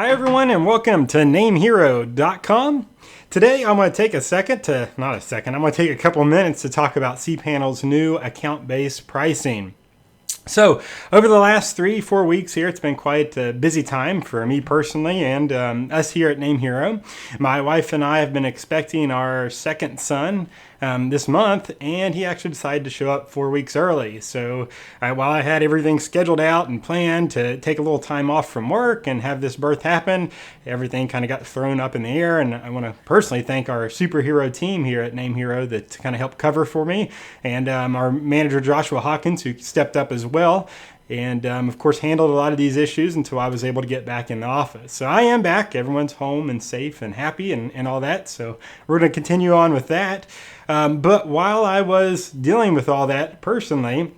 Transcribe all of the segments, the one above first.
Hi everyone and welcome to NameHero.com. Today I'm going to take I'm going to take a couple minutes to talk about cPanel's new account-based pricing. So over the last 3-4 weeks here, it's been quite a busy time for me personally and us here at NameHero. My wife and I have been expecting our second son this month, and he actually decided to show up 4 weeks early. So while I had everything scheduled out and planned to take a little time off from work and have this birth happen, everything kind of got thrown up in the air. And I want to personally thank our superhero team here at NameHero that kind of helped cover for me, and our manager Joshua Hawkins, who stepped up as well. And of course handled a lot of these issues until I was able to get back in the office. So I am back. Everyone's home and safe and happy and all that. So we're going to continue on with that. But while I was dealing with all that personally,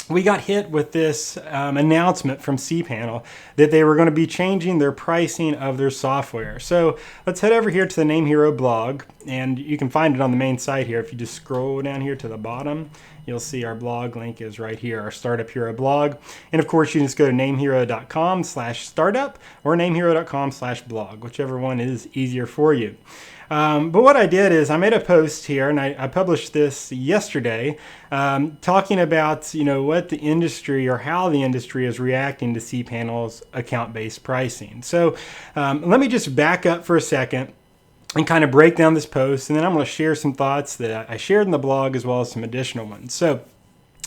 we got hit with this announcement from cPanel that they were going to be changing their pricing of their software. So let's head over here to the NameHero blog, and you can find it on the main site here. If you just scroll down here to the bottom, you'll see our blog link is right here, our Startup Hero blog. And of course, you can just go to namehero.com/startup or namehero.com/blog, whichever one is easier for you. But what I did is I made a post here, and I published this yesterday, talking about what the industry or how the industry is reacting to cPanel's account-based pricing. So let me just back up for a second and kind of break down this post, and then I'm going to share some thoughts that I shared in the blog as well as some additional ones. So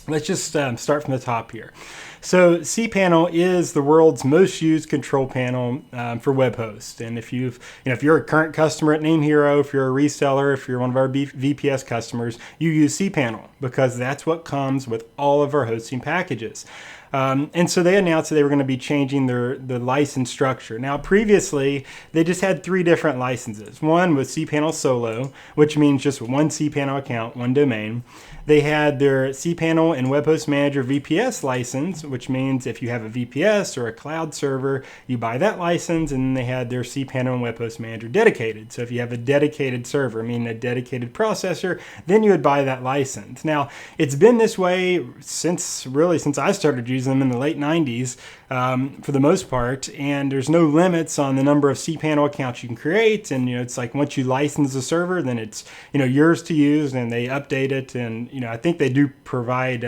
let's just start from the top here. So cPanel is the world's most used control panel for web hosts. And if you're a current customer at NameHero, if you're a reseller, if you're one of our VPS customers, you use cPanel because that's what comes with all of our hosting packages. And so they announced that they were going to be changing the license structure. Now, previously, they just had 3 different licenses. One was cPanel Solo, which means just one cPanel account, one domain. They had their cPanel and Web Host Manager VPS license, which means if you have a VPS or a cloud server, you buy that license. And then they had their cPanel and Web Host Manager dedicated. So if you have a dedicated server, meaning a dedicated processor, then you would buy that license. Now, it's been this way since I started using them in the late 90s for the most part, and there's no limits on the number of cPanel accounts you can create. And it's like once you license the server, then it's yours to use, and they update it. And I think they do provide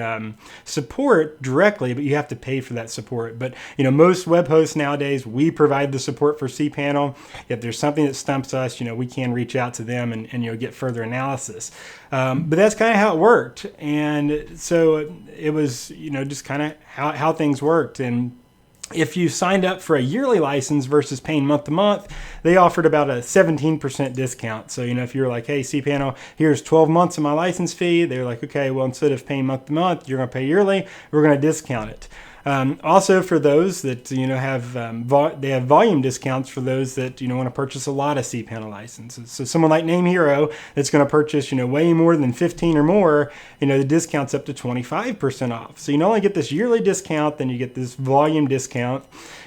support directly, but you have to pay for that support. But most web hosts nowadays, we provide the support for cPanel. If there's something that stumps us, we can reach out to them and get further analysis. But that's kind of how it worked. And so it was just kind of how things worked. And if you signed up for a yearly license versus paying month to month, they offered about a 17% discount. So, if you're like, hey, cPanel, here's 12 months of my license fee, they're like, okay, well, instead of paying month to month, you're going to pay yearly, we're going to discount it. Also, for those that have they have volume discounts for those that want to purchase a lot of cPanel licenses. So someone like NameHero that's going to purchase way more than 15 or more, the discount's up to 25% off. So you not only get this yearly discount, then you get this volume discount.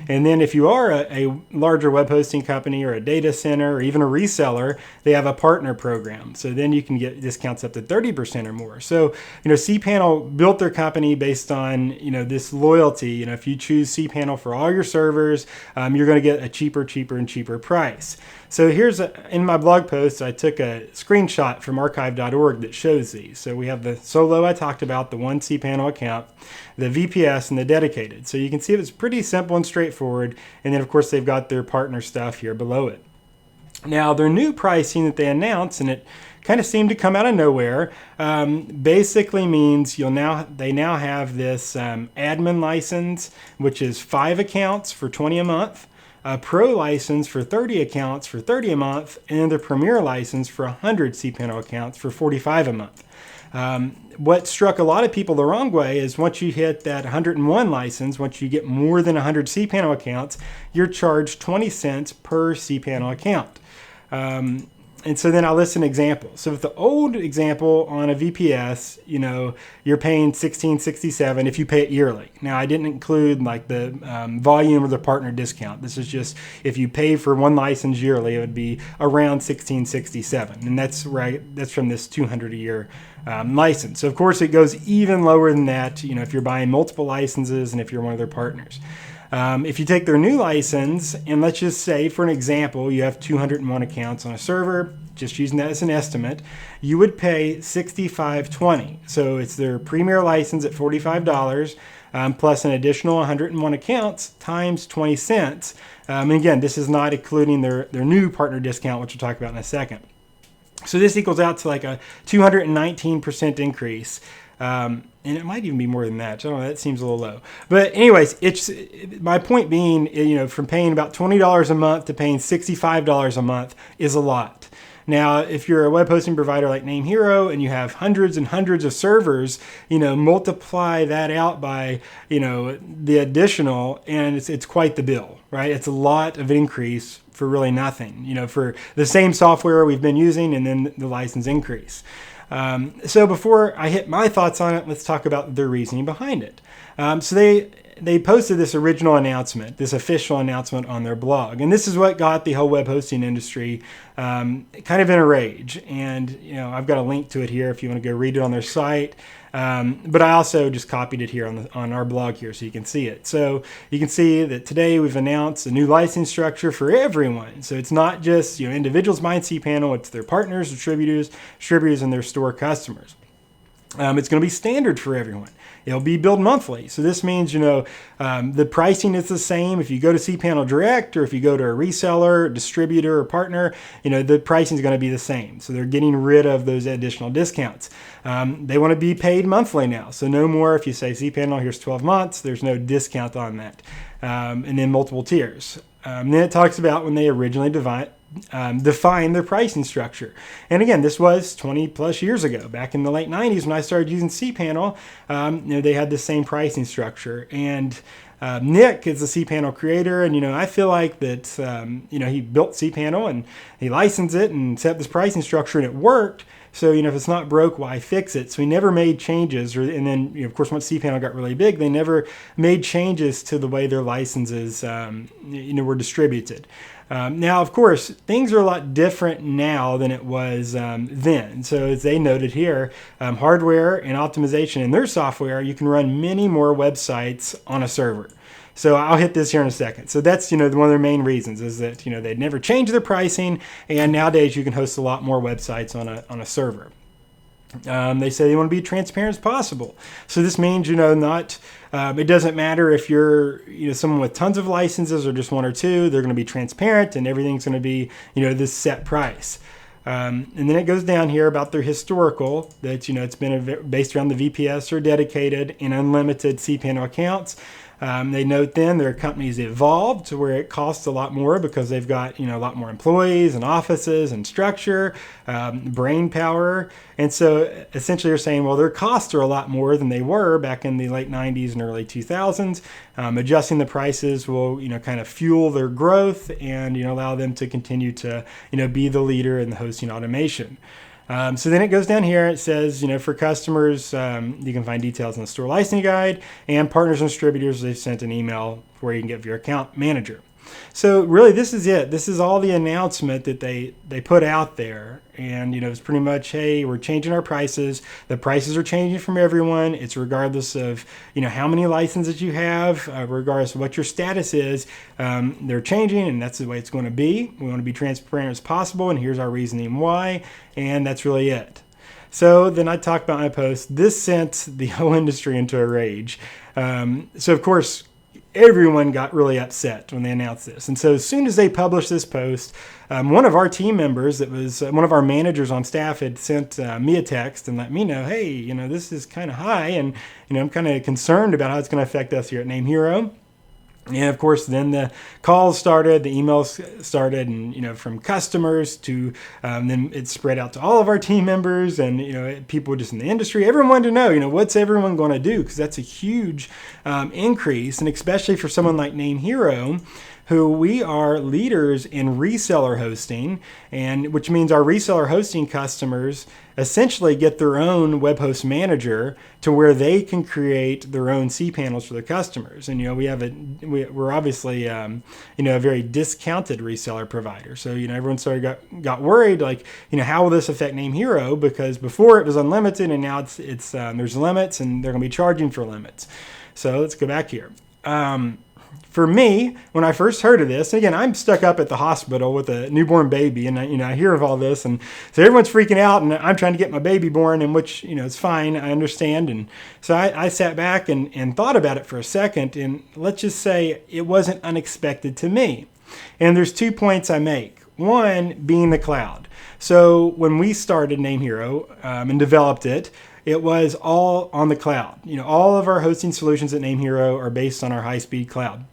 And then if you are a larger web hosting company or a data center or even a reseller, they have a partner program. So then you can get discounts up to 30% or more. So cPanel built their company based on this loyalty. If you choose cPanel for all your servers, you're going to get a cheaper and cheaper price. So here's in my blog post, I took a screenshot from archive.org that shows these. So we have the Solo I talked about, the one cPanel account, the VPS, and the dedicated. So you can see it's pretty simple and straightforward. And then of course they've got their partner stuff here below it. Now their new pricing that they announced, and it kind of seemed to come out of nowhere, basically means they now have this admin license, which is 5 accounts for $20 a month, a pro license for 30 accounts for $30 a month, and the premier license for 100 cPanel accounts for $45 a month. What struck a lot of people the wrong way is once you hit that 101 license, once you get more than 100 cPanel accounts, you're charged 20 cents per cPanel account. And so then I'll list an example. So with the old example on a VPS, you're paying $16.67 if you pay it yearly. Now I didn't include like the volume or the partner discount. This is just if you pay for one license yearly, it would be around $16.67, and that's from this 200 a year license. So of course it goes even lower than that. If you're buying multiple licenses and if you're one of their partners. If you take their new license, and let's just say, for an example, you have 201 accounts on a server, just using that as an estimate, you would pay $65.20. So it's their premier license at $45, plus an additional 101 accounts times 20 cents. And again, this is not including their new partner discount, which we'll talk about in a second. So this equals out to like a 219% increase. And it might even be more than that. I don't know, that seems a little low. But anyways, it's my point being, from paying about $20 a month to paying $65 a month is a lot. Now, if you're a web hosting provider like NameHero and you have hundreds and hundreds of servers, multiply that out by, the additional, and it's quite the bill, right? It's a lot of increase for really nothing, for the same software we've been using and then the license increase. So before I hit my thoughts on it, let's talk about the reasoning behind it. So they posted this original announcement, this official announcement on their blog. And this is what got the whole web hosting industry kind of in a rage. And, I've got a link to it here if you want to go read it on their site. But I also just copied it here on our blog here so you can see it. So you can see that today we've announced a new licensing structure for everyone. So it's not just individuals buying cPanel, it's their partners, distributors, and their store customers. It's going to be standard for everyone. It'll be billed monthly. So this means, the pricing is the same. If you go to cPanel Direct or if you go to a reseller, distributor, or partner, the pricing is going to be the same. So they're getting rid of those additional discounts. They want to be paid monthly now. So no more if you say cPanel, here's 12 months, there's no discount on that. And then multiple tiers. Then it talks about when they originally define their pricing structure. And again, this was 20 plus years ago, back in the late 90s when I started using cPanel. They had the same pricing structure. And Nick is the cPanel creator, and I feel like that he built cPanel and he licensed it and set this pricing structure, and it worked. So if it's not broke, why fix it? So he never made changes, and then of course once cPanel got really big, they never made changes to the way their licenses were distributed. Now, of course, things are a lot different now than it was then. So as they noted here, hardware and optimization in their software, you can run many more websites on a server. So I'll hit this here in a second. So that's, one of their main reasons is that, they'd never changed their pricing, and nowadays you can host a lot more websites on a server. They say they want to be transparent as possible. So this means, it doesn't matter if you're, someone with tons of licenses or just one or two, they're going to be transparent and everything's going to be, this set price. And then it goes down here about their historical, that, it's been based around the VPS or dedicated and unlimited cPanel accounts. They note then their company's evolved to where it costs a lot more because they've got, a lot more employees and offices and structure, brain power. And so essentially they're saying, well, their costs are a lot more than they were back in the late 90s and early 2000s. Adjusting the prices will, kind of fuel their growth and, allow them to continue to, be the leader in the hosting automation. So then it goes down here. It says, for customers, you can find details in the store licensing guide, and partners and distributors, they've sent an email where you can get your account manager. So really, this is it. This is all the announcement that they put out there. And, it's pretty much, hey, we're changing our prices. The prices are changing from everyone. It's regardless of, how many licenses you have, regardless of what your status is. They're changing, and that's the way it's going to be. We want to be transparent as possible, and here's our reasoning why. And that's really it. So then I talked about my post. This sent the whole industry into a rage. So, of course, everyone got really upset when they announced this. And so as soon as they published this post, one of our team members, that was one of our managers on staff, had sent me a text and let me know, hey, this is kind of high, and I'm kind of concerned about how it's going to affect us here at NameHero. And of course, then the calls started, the emails started, and from customers to then it spread out to all of our team members and people just in the industry. Everyone wanted to know, what's everyone going to do, because that's a huge increase, and especially for someone like NameHero, who we are leaders in reseller hosting, and which means our reseller hosting customers essentially get their own web host manager to where they can create their own cPanels for their customers. And we're obviously a very discounted reseller provider. So everyone got worried, like, how will this affect NameHero? Because before it was unlimited, and now it's there's limits, and they're going to be charging for limits. So let's go back here. for me, when I first heard of this, again, I'm stuck up at the hospital with a newborn baby, and I hear of all this, and so everyone's freaking out, and I'm trying to get my baby born, and which, it's fine, I understand. And so I sat back and thought about it for a second, and let's just say it wasn't unexpected to me. And there's 2 points I make. One being the cloud. So when we started NameHero and developed it, it was all on the cloud. All of our hosting solutions at NameHero are based on our high-speed cloud.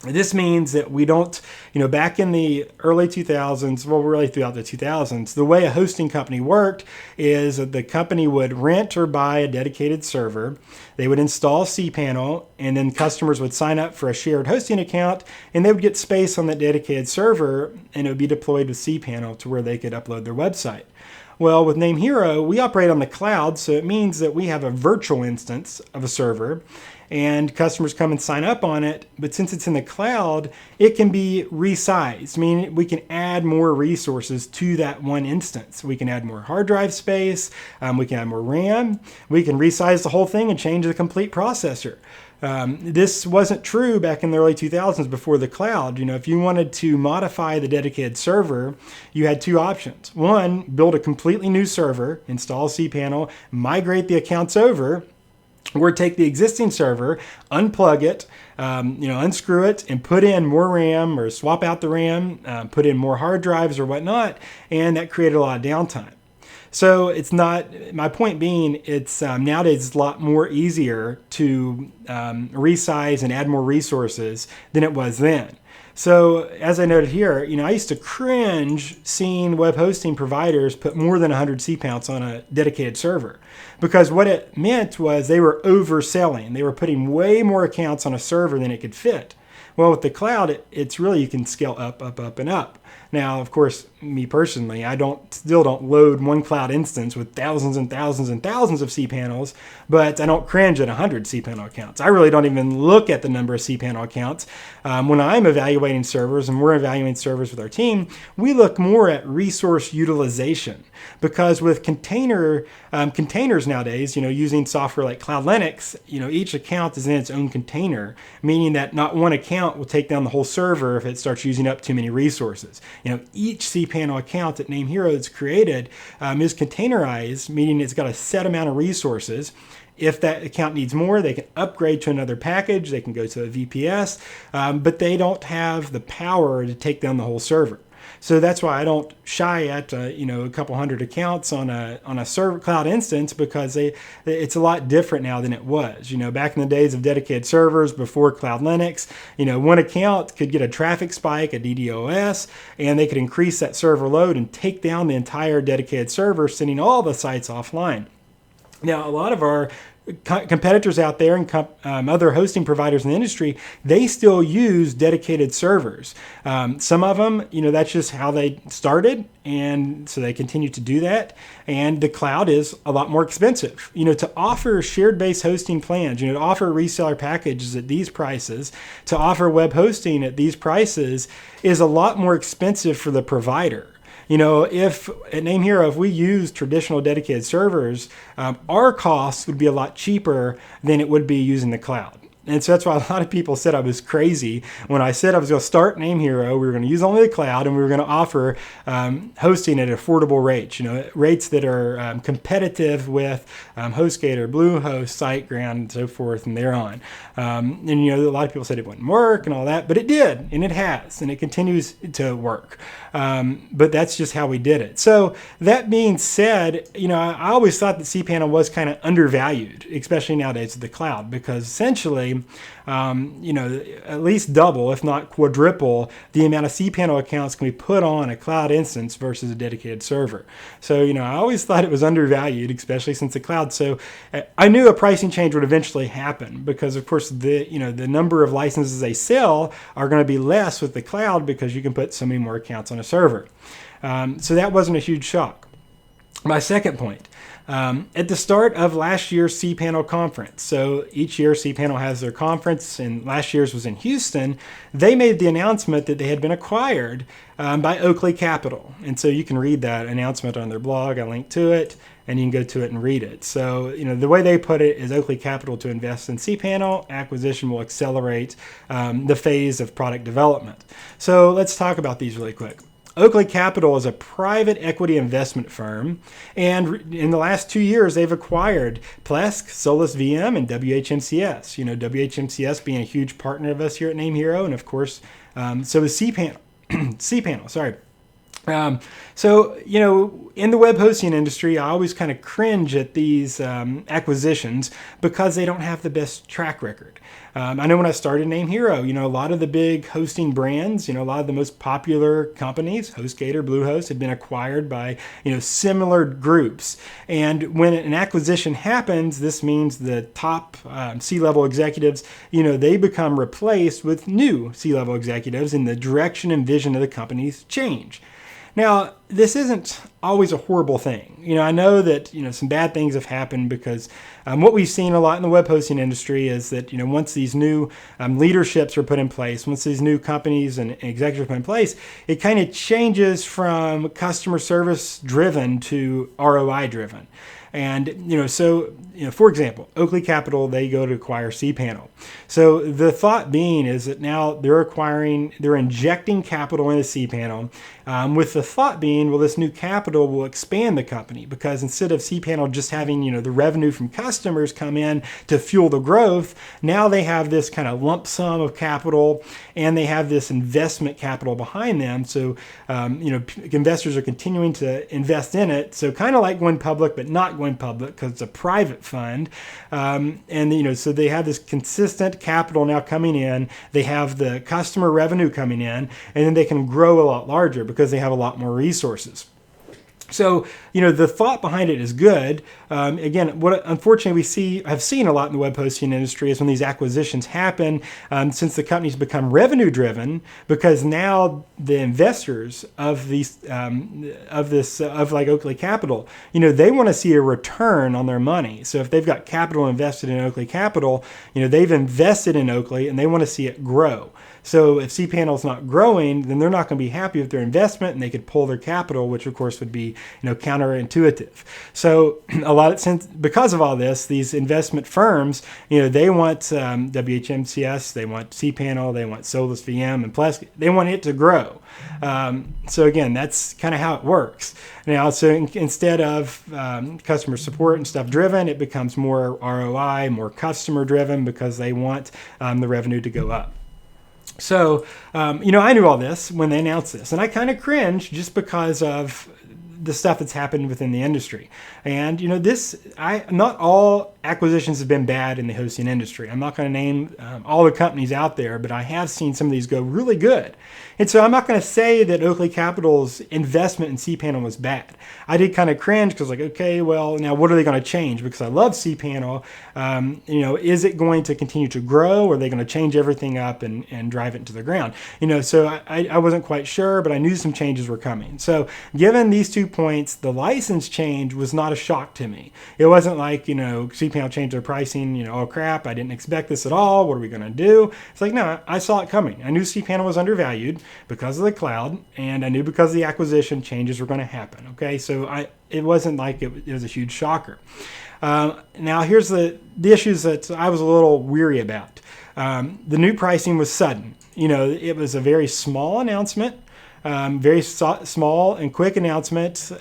This means that we don't, back in the early 2000s, well, really throughout the 2000s, the way a hosting company worked is that the company would rent or buy a dedicated server. They would install cPanel, and then customers would sign up for a shared hosting account, and they would get space on that dedicated server, and it would be deployed with cPanel to where they could upload their website. Well, with NameHero, we operate on the cloud, so it means that we have a virtual instance of a server, and customers come and sign up on it. But since it's in the cloud, it can be resized. We can add more resources to that one instance. We can add more hard drive space. We can add more RAM. We can resize the whole thing and change the complete processor. This wasn't true back in the early 2000s before the cloud. If you wanted to modify the dedicated server, you had 2 options. One, build a completely new server, install cPanel, migrate the accounts over, or take the existing server, unplug it, unscrew it, and put in more RAM, or swap out the RAM, put in more hard drives or whatnot, and that created a lot of downtime. So it's not, my point being, it's nowadays it's a lot more easier to resize and add more resources than it was then. So as I noted here, I used to cringe seeing web hosting providers put more than 100 cPanels on a dedicated server, because what it meant was they were overselling. They were putting way more accounts on a server than it could fit. Well, with the cloud, it's really, you can scale up, and up. Now, of course, me personally, I still don't load one cloud instance with thousands and thousands and thousands of cPanels, but I don't cringe at 100 cPanel accounts. I really don't even look at the number of cPanel accounts. When I'm evaluating servers, and we're evaluating servers with our team, we look more at resource utilization, because with containers nowadays, using software like Cloud Linux, each account is in its own container, meaning that not one account will take down the whole server if it starts using up too many resources. Each cPanel account that NameHero has created is containerized, meaning it's got a set amount of resources. If that account needs more, they can upgrade to another package. They can go to a VPS, but they don't have the power to take down the whole server. So that's why I don't shy at a couple hundred accounts on a server cloud instance, because it's a lot different now than it was. Back in the days of dedicated servers before Cloud Linux, one account could get a traffic spike, a DDoS, and they could increase that server load and take down the entire dedicated server, sending all the sites offline. Now, a lot of our competitors out there and other hosting providers in the industry, they still use dedicated servers. Some of them, that's just how they started, and so they continue to do that. And the cloud is a lot more expensive. To offer shared-based hosting plans, to offer reseller packages at these prices, to offer web hosting at these prices is a lot more expensive for the provider. If at NameHero, if we use traditional dedicated servers, our costs would be a lot cheaper than it would be using the cloud. And so that's why a lot of people said I was crazy when I said I was going to start NameHero. We were going to use only the cloud, and we were going to offer hosting at affordable rates, rates that are competitive with HostGator, Bluehost, SiteGround, and so forth, and thereon. And a lot of people said it wouldn't work and all that, but it did, and it has, and it continues to work. But that's just how we did it. So that being said, I always thought that cPanel was kind of undervalued, especially nowadays with the cloud, because essentially, at least double, if not quadruple, the amount of cPanel accounts can be put on a cloud instance versus a dedicated server. So, I always thought it was undervalued, especially since the cloud. So I knew a pricing change would eventually happen, because of course the number of licenses they sell are going to be less with the cloud, because you can put so many more accounts on a server. So that wasn't a huge shock. My second point, at the start of last year's cPanel conference, so each year cPanel has their conference, and last year's was in Houston, they made the announcement that they had been acquired by Oakley Capital. And so you can read that announcement on their blog. I linked to it, and you can go to it and read it. So, the way they put it is Oakley Capital to invest in cPanel. Acquisition will accelerate the phase of product development. So let's talk about these really quick. Oakley Capital is a private equity investment firm, and in the last 2 years, they've acquired Plesk, Solus VM, and WHMCS. WHMCS being a huge partner of us here at NameHero, and of course, so is cPanel. cPanel, sorry. So, in the web hosting industry, I always kind of cringe at these acquisitions because they don't have the best track record. I know when I started NameHero, a lot of the big hosting brands, a lot of the most popular companies, HostGator, Bluehost, had been acquired by, similar groups. And when an acquisition happens, this means the top C-level executives, they become replaced with new C-level executives, and the direction and vision of the companies change. Now, this isn't always a horrible thing. I know that, some bad things have happened because what we've seen a lot in the web hosting industry is that, once these new leaderships are put in place, once these new companies and executives are put in place, it kind of changes from customer service driven to ROI driven. And, for example, Oakley Capital, they go to acquire cPanel. So the thought being is that now they're injecting capital into cPanel with the thought being, well, this new capital will expand the company because instead of cPanel just having, the revenue from customers come in to fuel the growth, now they have this kind of lump sum of capital and they have this investment capital behind them. So, investors are continuing to invest in it. So kind of like going public, but not going public because it's a private fund. So they have this consistent capital now coming in. They have the customer revenue coming in, and then they can grow a lot larger because they have a lot more resources. So, the thought behind it is good. Again, what unfortunately have seen a lot in the web hosting industry is when these acquisitions happen, since the companies become revenue driven, because now the investors of like Oakley Capital, they want to see a return on their money. So if they've got capital invested in Oakley Capital, they've invested in Oakley and they want to see it grow. So if cPanel's not growing, then they're not going to be happy with their investment, and they could pull their capital, which of course would be counterintuitive. So because of all this, these investment firms, they want WHMCS, they want cPanel, they want Solus VM and Plesk, they want it to grow. So again, that's kind of how it works. Now, so instead of customer support and stuff driven, it becomes more ROI, more customer driven because they want the revenue to go up. So, I knew all this when they announced this, and I kind of cringed just because of the stuff that's happened within the industry. And, not all acquisitions have been bad in the hosting industry. I'm not going to name all the companies out there, but I have seen some of these go really good. And so I'm not going to say that Oakley Capital's investment in cPanel was bad. I did kind of cringe because okay, well, now what are they going to change? Because I love cPanel. Is it going to continue to grow, or are they going to change everything up and drive it into the ground? So I wasn't quite sure, but I knew some changes were coming. So given these 2 points, the license change was not a shock to me. It wasn't like, cPanel changed their pricing, oh crap, I didn't expect this at all. What are we going to do? It's like, no, I saw it coming. I knew cPanel was undervalued because of the cloud, and I knew because of the acquisition changes were going to happen. Okay, so it wasn't like it was a huge shocker. Now here's the issues that I was a little weary about. The new pricing was sudden. It was a very small announcement, very small and quick announcement.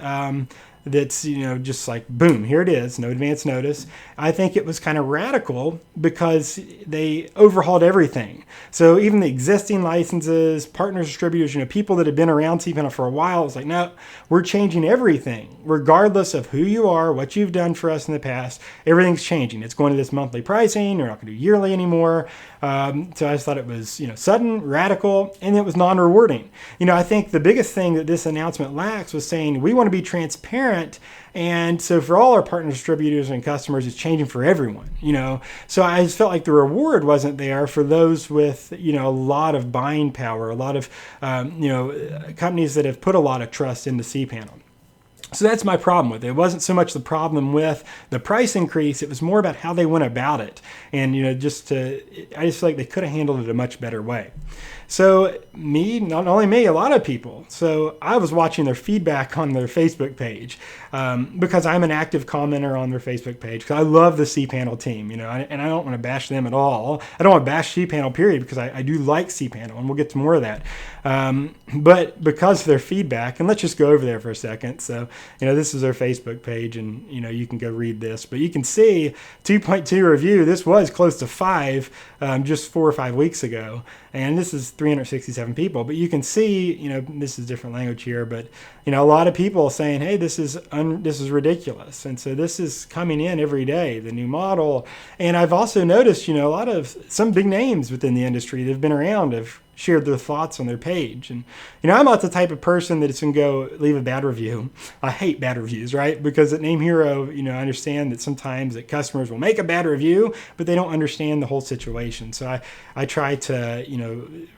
That's, just like, boom, here it is, no advance notice. I think it was kind of radical because they overhauled everything. So even the existing licenses, partners, distributors, people that had been around cPanel for a while, it's like, no, we're changing everything. Regardless of who you are, what you've done for us in the past, everything's changing. It's going to this monthly pricing. We're not going to do yearly anymore. So I just thought it was, sudden, radical, and it was non-rewarding. I think the biggest thing that this announcement lacks was saying we want to be transparent. And so for all our partner distributors and customers, it's changing for everyone, So I just felt like the reward wasn't there for those with, a lot of buying power, a lot of, companies that have put a lot of trust into cPanel. So that's my problem with it. It wasn't so much the problem with the price increase. It was more about how they went about it. And, I just feel like they could have handled it a much better way. So not only me, a lot of people. So I was watching their feedback on their Facebook page because I'm an active commenter on their Facebook page because I love the cPanel team, and I don't want to bash them at all. I don't want to bash cPanel, period, because I do like cPanel, and we'll get to more of that. But because of their feedback, and let's just go over there for a second. So, this is their Facebook page, and, you can go read this. But you can see 2.2 review. This was close to 5 just 4 or 5 weeks ago. And this is 367 people. But you can see, this is different language here, but, a lot of people saying, hey, this is ridiculous. And so this is coming in every day, the new model. And I've also noticed, a lot of some big names within the industry that have been around have shared their thoughts on their page. And, I'm not the type of person that's going to go leave a bad review. I hate bad reviews, right? Because at NameHero, I understand that sometimes that customers will make a bad review, but they don't understand the whole situation. So I try to,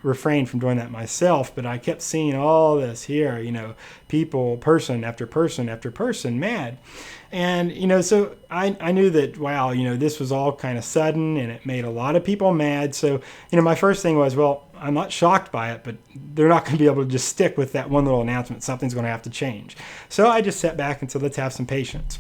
refrain from doing that myself, but I kept seeing all this here, people, person after person after person mad. And, so I knew that, wow, this was all kind of sudden and it made a lot of people mad. So, my first thing was, well, I'm not shocked by it, but they're not going to be able to just stick with that one little announcement. Something's going to have to change. So I just sat back and said, let's have some patience.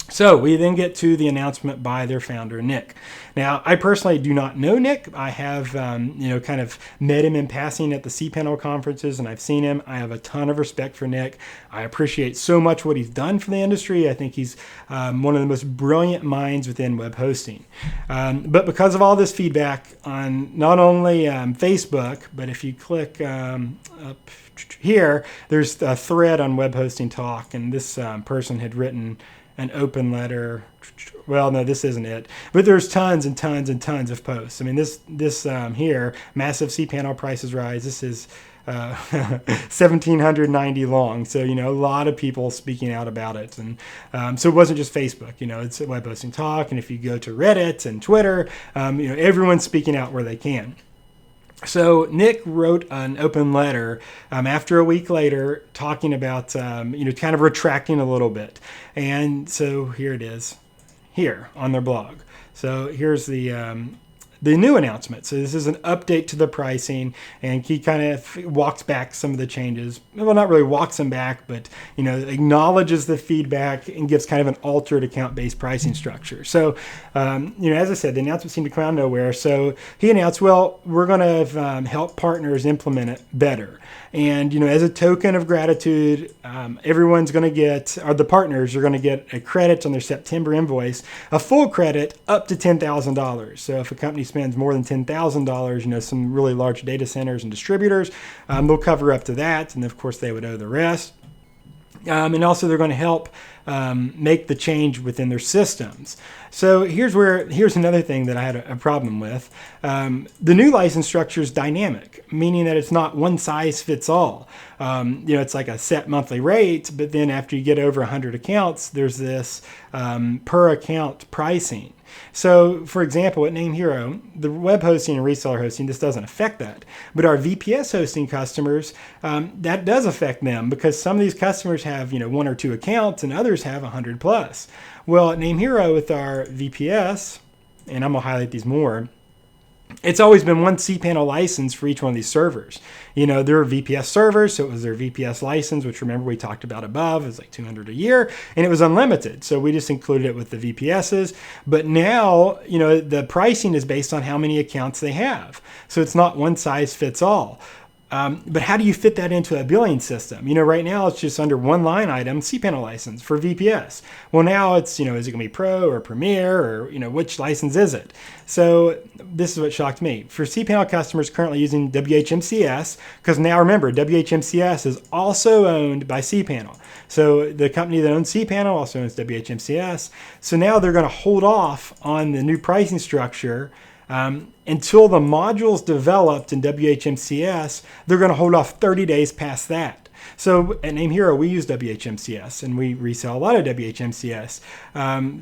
So we then get to the announcement by their founder, Nick. Now, I personally do not know Nick. I have, kind of met him in passing at the cPanel conferences, and I've seen him. I have a ton of respect for Nick. I appreciate so much what he's done for the industry. I think he's one of the most brilliant minds within web hosting. But because of all this feedback on not only Facebook, but if you click up here, there's a thread on Web Hosting Talk, and this person had written an open letter. Well, no, this isn't it. But there's tons and tons and tons of posts. I mean, this here, massive cPanel prices rise. This is 1,790 long. So, a lot of people speaking out about it. And so it wasn't just Facebook, it's Web Hosting Talk. And if you go to Reddit and Twitter, everyone's speaking out where they can. So Nick wrote an open letter after a week later talking about, kind of retracting a little bit. And so here it is, here on their blog. So here's the new announcement. So this is an update to the pricing, and he kind of walks back some of the changes. Well, not really walks them back, but acknowledges the feedback and gives kind of an altered account-based pricing structure. So, as I said, the announcement seemed to come out of nowhere. So he announced, well, we're going to help partners implement it better. And, as a token of gratitude, everyone's going to get, or the partners are going to get a credit on their September invoice, a full credit up to $10,000. So if a company spends more than $10,000, some really large data centers and distributors, they'll cover up to that. And of course, they would owe the rest. And also they're going to help make the change within their systems. So here's another thing that I had a problem with. The new license structure is dynamic, meaning that it's not one size fits all. It's like a set monthly rate, but then after you get over 100 accounts, there's this per account pricing. So, for example, at NameHero, the web hosting and reseller hosting, this doesn't affect that. But our VPS hosting customers, that does affect them because some of these customers have, 1 or 2 accounts and others have 100 plus. Well, at NameHero with our VPS, and I'm going to highlight these more, it's always been one cPanel license for each one of these servers. There are VPS servers, so it was their VPS license, which remember we talked about above. It was like $200 a year, and it was unlimited. So we just included it with the VPSs. But now, the pricing is based on how many accounts they have. So it's not one size fits all. But how do you fit that into a billing system? Right now it's just under one line item, cPanel license for VPS. Well, now it's, is it going to be Pro or Premier or, which license is it? So this is what shocked me. For cPanel customers currently using WHMCS, because now remember, WHMCS is also owned by cPanel. So the company that owns cPanel also owns WHMCS. So now they're going to hold off on the new pricing structure until the module's developed in WHMCS. They're going to hold off 30 days past that. So at NameHero, we use WHMCS and we resell a lot of WHMCS.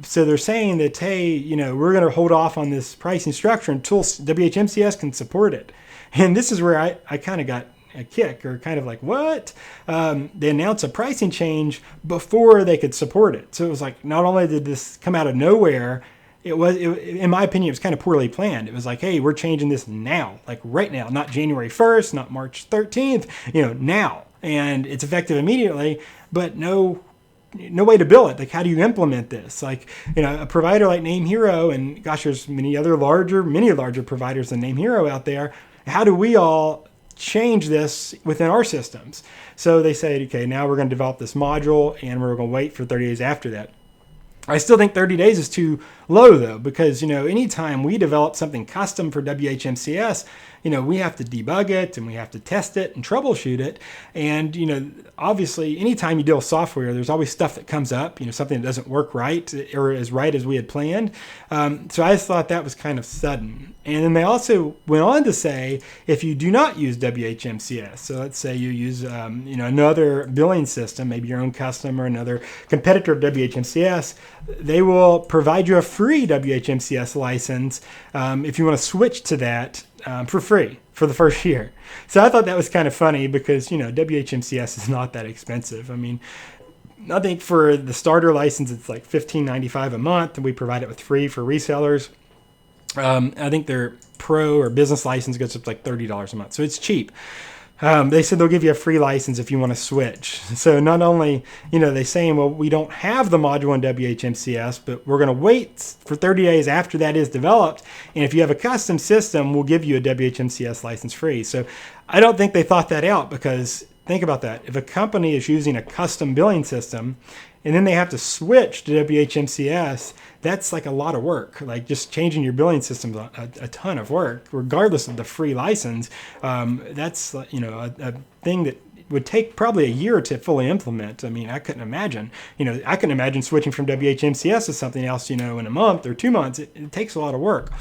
So they're saying that, hey, we're going to hold off on this pricing structure until WHMCS can support it. And this is where I kind of got a kick, or kind of like, what? They announced a pricing change before they could support it. So it was like, not only did this come out of nowhere, in my opinion, it was kind of poorly planned. It was like, hey, we're changing this now, like right now, not January 1st, not March 13th, now. And it's effective immediately, but no way to bill it. Like, how do you implement this? Like, a provider like NameHero, and gosh, there's many larger providers than NameHero out there. How do we all change this within our systems? So they say, okay, now we're going to develop this module, and we're going to wait for 30 days after that. I still think 30 days is too low, though, because, anytime we develop something custom for WHMCS, we have to debug it, and we have to test it and troubleshoot it. And, obviously, anytime you deal with software, there's always stuff that comes up, something that doesn't work right or as right as we had planned. So I just thought that was kind of sudden. And then they also went on to say, if you do not use WHMCS, so let's say you use, another billing system, maybe your own custom or another competitor of WHMCS, they will provide you a free WHMCS license if you want to switch to that for free for the first year. So I thought that was kind of funny because, WHMCS is not that expensive. I mean, I think for the starter license, it's like $15.95 a month, and we provide it with free for resellers. I think their pro or business license goes up to like $30 a month. So it's cheap. They said they'll give you a free license if you want to switch. So not only, they saying, well, we don't have the module in WHMCS, but we're going to wait for 30 days after that is developed. And if you have a custom system, we'll give you a WHMCS license free. So I don't think they thought that out, because think about that. If a company is using a custom billing system and then they have to switch to WHMCS, that's like a lot of work. Like, just changing your billing system is a ton of work, regardless of the free license. That's a thing that would take probably a year to fully implement. I mean, I couldn't imagine. I couldn't imagine switching from WHMCS to something else, in a month or 2 months. It takes a lot of work.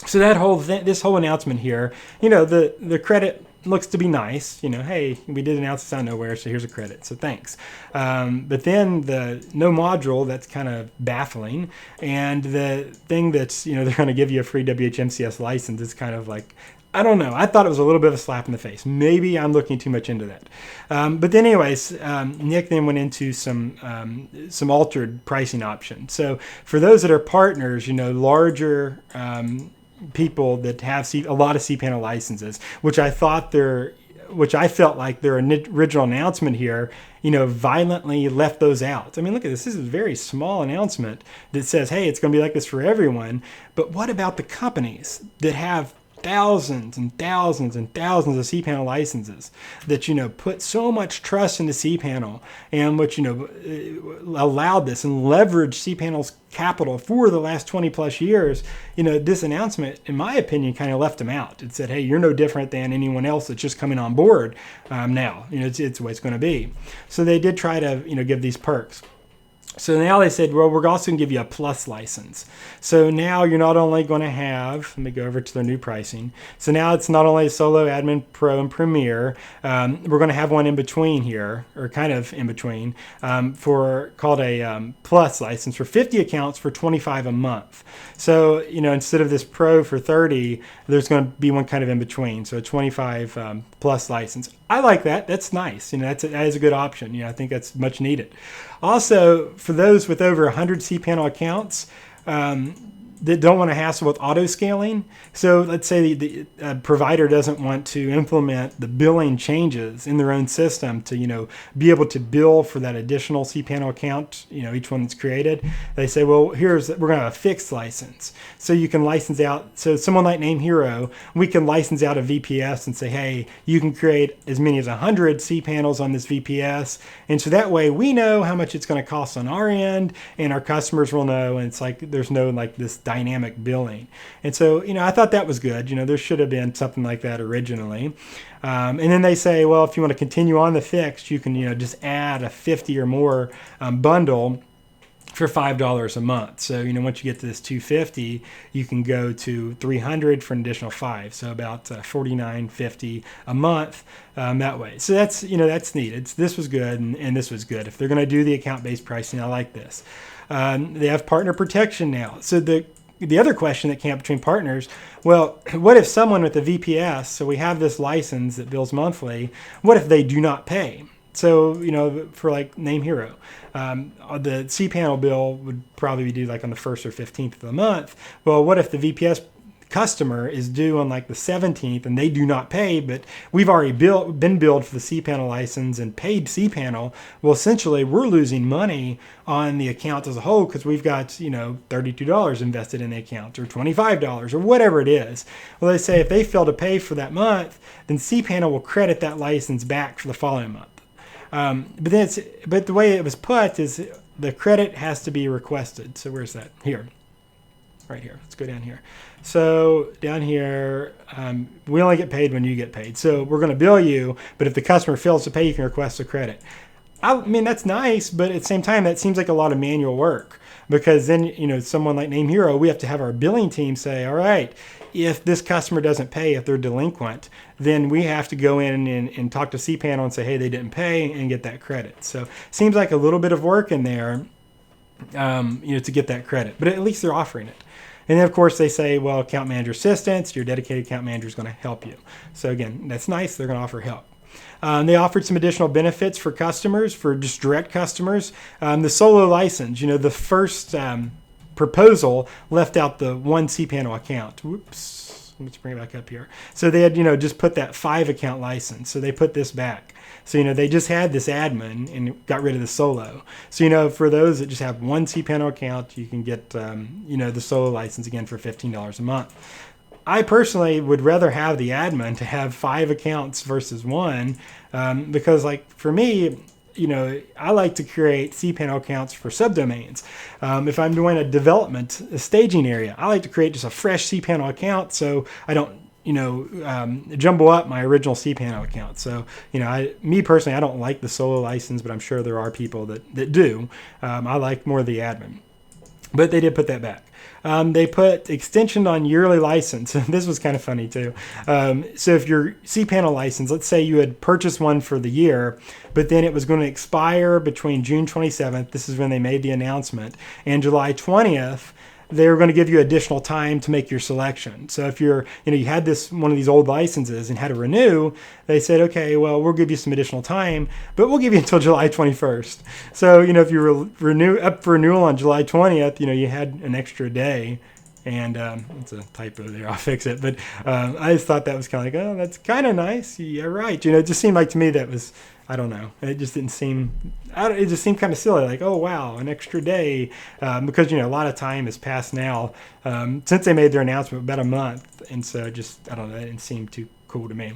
So that this whole announcement here, the credit looks to be nice. Hey, we did announce this out of nowhere, so here's a credit, so thanks. But then the no module, that's kind of baffling. And the thing that's, they're going to give you a free WHMCS license is kind of like, I don't know. I thought it was a little bit of a slap in the face. Maybe I'm looking too much into that. But then anyways, Nick then went into some altered pricing options. So for those that are partners, larger people that have a lot of cPanel licenses, which I felt like their original announcement here, violently left those out. I mean, look at this. This is a very small announcement that says, hey, it's going to be like this for everyone. But what about the companies that have thousands and thousands and thousands of cPanel licenses that, put so much trust into cPanel, and which, allowed this and leveraged cPanel's capital for the last 20 plus years? This announcement, in my opinion, kind of left them out. It said, hey, you're no different than anyone else that's just coming on board now. It's the way it's going to be. So they did try to, give these perks. So now they said, well, we're also going to give you a plus license. So now you're not only going to have, let me go over to their new pricing. So now it's not only Solo, Admin, Pro, and Premier. We're going to have one in between here, or kind of in between, called a plus license for 50 accounts for $25 a month. So, instead of this Pro for 30, there's going to be one kind of in between. So a 25 plus license. I like that. That's nice. That is a good option. I think that's much needed. Also, for those with over 100 cPanel accounts that don't want to hassle with auto scaling. So let's say the provider doesn't want to implement the billing changes in their own system to, be able to bill for that additional cPanel account, each one that's created. They say, well, we're going to have a fixed license. So you can license out. So someone like NameHero, we can license out a VPS and say, hey, you can create as many as 100 cPanels on this VPS. And so that way we know how much it's going to cost on our end, and our customers will know. And it's like, there's no like this dynamic billing. And so, I thought that was good. There should have been something like that originally. And then they say, well, if you want to continue on the fixed, you can, just add a 50 or more bundle for $5 a month. So, once you get to this 250, you can go to 300 for an additional $5. So about $49.50 a month that way. So that's, that's neat. This was good, and this was good. If they're going to do the account-based pricing, I like this. They have partner protection now. So the the other question that came up between partners, well, what if someone with a VPS, so we have this license that bills monthly, what if they do not pay? So, for like NameHero, the cPanel bill would probably be due like on the 1st or 15th of the month. Well, what if the VPS customer is due on like the 17th and they do not pay, but we've already been billed for the cPanel license and paid cPanel? Well, essentially we're losing money on the account as a whole because we've got, $32 invested in the account or $25 or whatever it is. Well, they say if they fail to pay for that month, then cPanel will credit that license back for the following month. But the way it was put is the credit has to be requested. So where's that? Here. Right here. Let's go down here. So down here, we only get paid when you get paid. So we're going to bill you, but if the customer fails to pay, you can request a credit. I mean, that's nice, but at the same time, that seems like a lot of manual work because then, someone like NameHero, we have to have our billing team say, all right, if this customer doesn't pay, if they're delinquent, then we have to go in and talk to cPanel and say, hey, they didn't pay and get that credit. So seems like a little bit of work in there, to get that credit, but at least they're offering it. And then, of course, they say, well, account manager assistance, your dedicated account manager is going to help you. So, again, that's nice. They're going to offer help. They offered some additional benefits for customers, for just direct customers. The solo license, the first proposal left out the one cPanel account. Whoops. Let's bring it back up here. So they had, just put that 5 account license. So they put this back. So, they just had this admin and got rid of the solo. So, for those that just have one cPanel account, you can get, the solo license again for $15 a month. I personally would rather have the admin to have 5 accounts versus one because, like, for me, I like to create cPanel accounts for subdomains. If I'm doing a staging area, I like to create just a fresh cPanel account so I don't jumble up my original cPanel account. So, me personally, I don't like the solo license, but I'm sure there are people that do. I like more of the admin. But they did put that back. They put extension on yearly license. This was kind of funny too. So if your cPanel license, let's say you had purchased one for the year, but then it was going to expire between June 27th, this is when they made the announcement, and July 20th, they were going to give you additional time to make your selection. So if you had one of these old licenses and had to renew, they said, okay, well, we'll give you some additional time, but we'll give you until July 21st. So, if you were up for renewal on July 20th, you had an extra day. And it's a typo there. I'll fix it. But I just thought that was kind of like, oh, that's kind of nice. Yeah, right. It just seemed like to me that was, I don't know. It just didn't seem, it just seemed kind of silly. Like, oh, wow, an extra day. Because, a lot of time has passed now since they made their announcement, about a month. And so just, I don't know, that didn't seem too cool to me.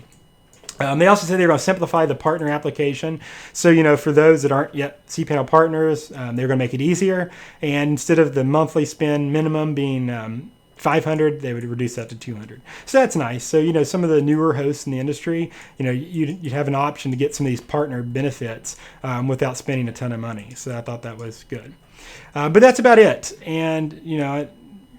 They also said they were going to simplify the partner application. So, for those that aren't yet cPanel partners, they're going to make it easier. And instead of the monthly spend minimum being $500, they would reduce that to $200. So that's nice. So, some of the newer hosts in the industry, you'd have an option to get some of these partner benefits without spending a ton of money. So I thought that was good. But that's about it. And,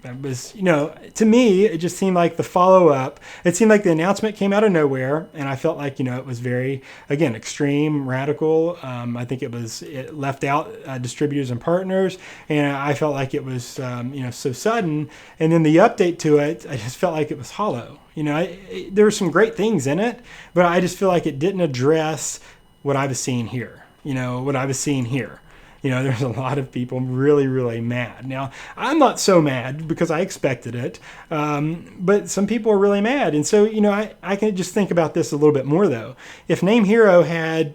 that was, to me, it just seemed like the follow-up, it seemed like the announcement came out of nowhere, and I felt like, it was very, again, extreme, radical. I think it left out distributors and partners, and I felt like it was, so sudden. And then the update to it, I just felt like it was hollow. There were some great things in it, but I just feel like it didn't address what I was seeing here, there's a lot of people really, really mad. Now, I'm not so mad because I expected it, but some people are really mad. And so, I can just think about this a little bit more, though. If NameHero had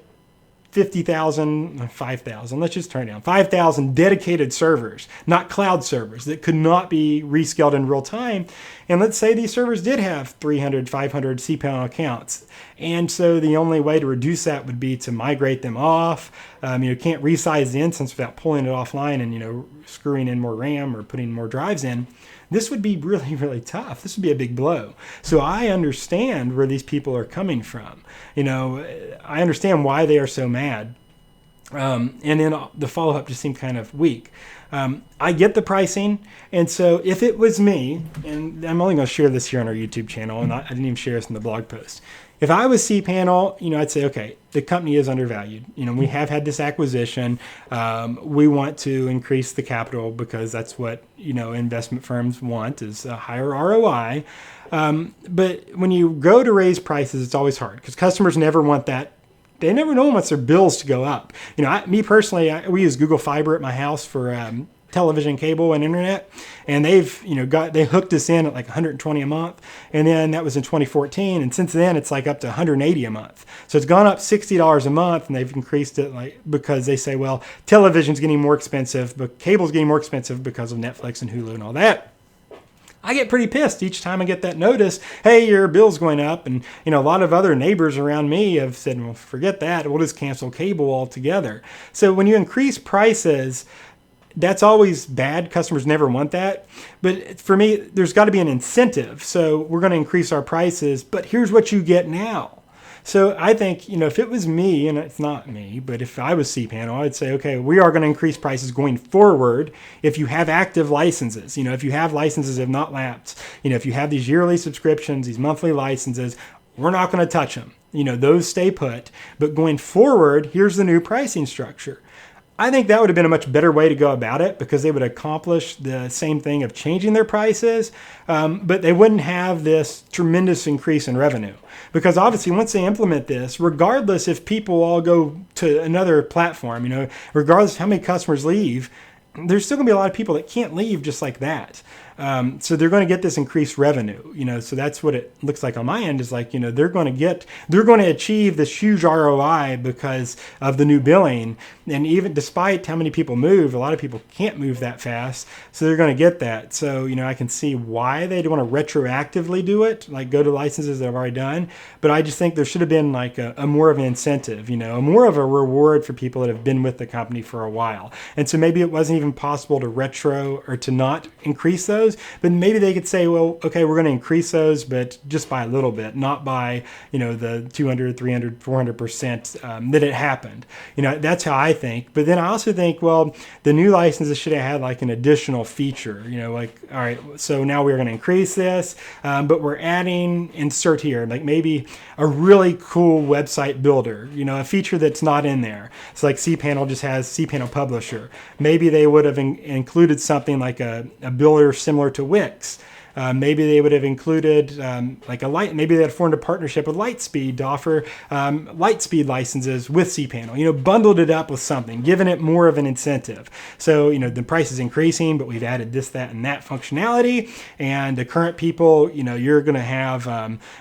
5,000, let's just turn it down, 5,000 dedicated servers, not cloud servers that could not be rescaled in real time. And let's say these servers did have 300, 500 cPanel accounts. And so the only way to reduce that would be to migrate them off. You can't resize the instance without pulling it offline and, screwing in more RAM or putting more drives in. This would be really, really tough. This would be a big blow. So I understand where these people are coming from. I understand why they are so mad. And then the follow-up just seemed kind of weak. I get the pricing. And so if it was me, and I'm only going to share this here on our YouTube channel, and I didn't even share this in the blog post. if I was cPanel, I'd say, okay, the company is undervalued. We have had this acquisition. We want to increase the capital because that's what, investment firms want, is a higher ROI. But when you go to raise prices, it's always hard because customers never want that. They never know wants their bills to go up. Me personally, we use Google Fiber at my house for television, cable, and internet, and they hooked us in at like $120 a month, and then that was in 2014, and since then it's like up to $180 a month. So it's gone up $60 a month, and they've increased it because they say, well, television's getting more expensive, but cable's getting more expensive because of Netflix and Hulu and all that. I get pretty pissed each time I get that notice, hey, your bill's going up. And, a lot of other neighbors around me have said, well, forget that. We'll just cancel cable altogether. So when you increase prices, that's always bad. Customers never want that. But for me, there's got to be an incentive. So we're going to increase our prices, but here's what you get now. So I think, if it was me, and it's not me, but if I was cPanel, I'd say, okay, we are going to increase prices going forward if you have active licenses. If you have licenses that have not lapsed, if you have these yearly subscriptions, these monthly licenses, we're not going to touch them. Those stay put. But going forward, here's the new pricing structure. I think that would have been a much better way to go about it because they would accomplish the same thing of changing their prices, but they wouldn't have this tremendous increase in revenue. Because obviously once they implement this, regardless if people all go to another platform, regardless of how many customers leave, there's still going to be a lot of people that can't leave just like that. So they're going to get this increased revenue, so that's what it looks like on my end is like, they're going to achieve this huge ROI because of the new billing. And even despite how many people move, a lot of people can't move that fast. So they're going to get that. So, I can see why they'd want to retroactively do it, like go to licenses that I've already done. But I just think there should have been like a more of an incentive, a more of a reward for people that have been with the company for a while. And so maybe it wasn't even possible to retro or to not increase those. But maybe they could say, well, okay, we're going to increase those, but just by a little bit, not by, the 200, 300, 400% that it happened. That's how I think. But then I also think, well, the new licenses should have had like an additional feature, like, all right, so now we're going to increase this, but we're adding insert here, like maybe a really cool website builder, a feature that's not in there. So like cPanel just has cPanel Publisher. Maybe they would have included something like a builder similar to Wix. Maybe they would have included maybe they had formed a partnership with Lightspeed to offer Lightspeed licenses with cPanel, bundled it up with something, given it more of an incentive. So, the price is increasing, but we've added this, that, and that functionality. And the current people, you're going to have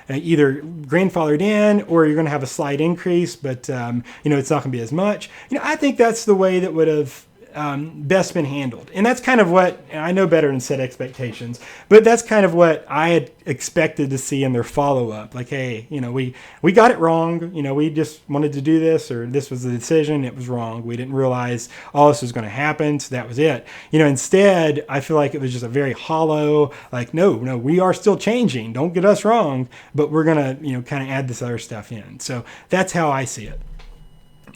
either grandfathered in or you're going to have a slight increase, but, it's not going to be as much. I think that's the way that would have best been handled. And that's kind of what, I know better than set expectations, but that's kind of what I had expected to see in their follow-up. Like, hey, we got it wrong. We just wanted to do this, or this was the decision. It was wrong. We didn't realize all this was going to happen. So that was it. Instead, I feel like it was just a very hollow, like, no, we are still changing. Don't get us wrong, but we're going to, kind of add this other stuff in. So that's how I see it.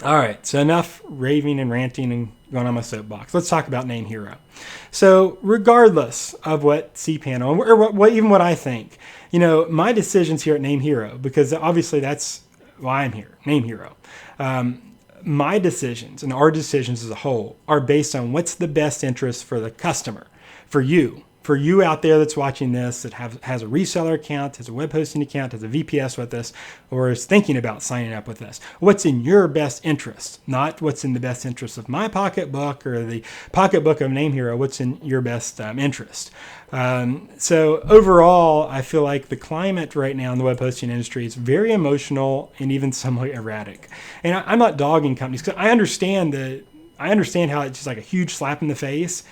All right, so enough raving and ranting and going on my soapbox. Let's talk about NameHero. So regardless of what cPanel, or even what I think, my decisions here at NameHero, because obviously that's why I'm here, NameHero. My decisions and our decisions as a whole are based on what's the best interest for the customer, for you out there that's watching this, that has a reseller account, has a web hosting account, has a VPS with us, or is thinking about signing up with us. What's in your best interest, not what's in the best interest of my pocketbook or the pocketbook of NameHero. What's in your best interest? So overall, I feel like the climate right now in the web hosting industry is very emotional and even somewhat erratic. And I'm not dogging companies because I understand how it's just like a huge slap in the face.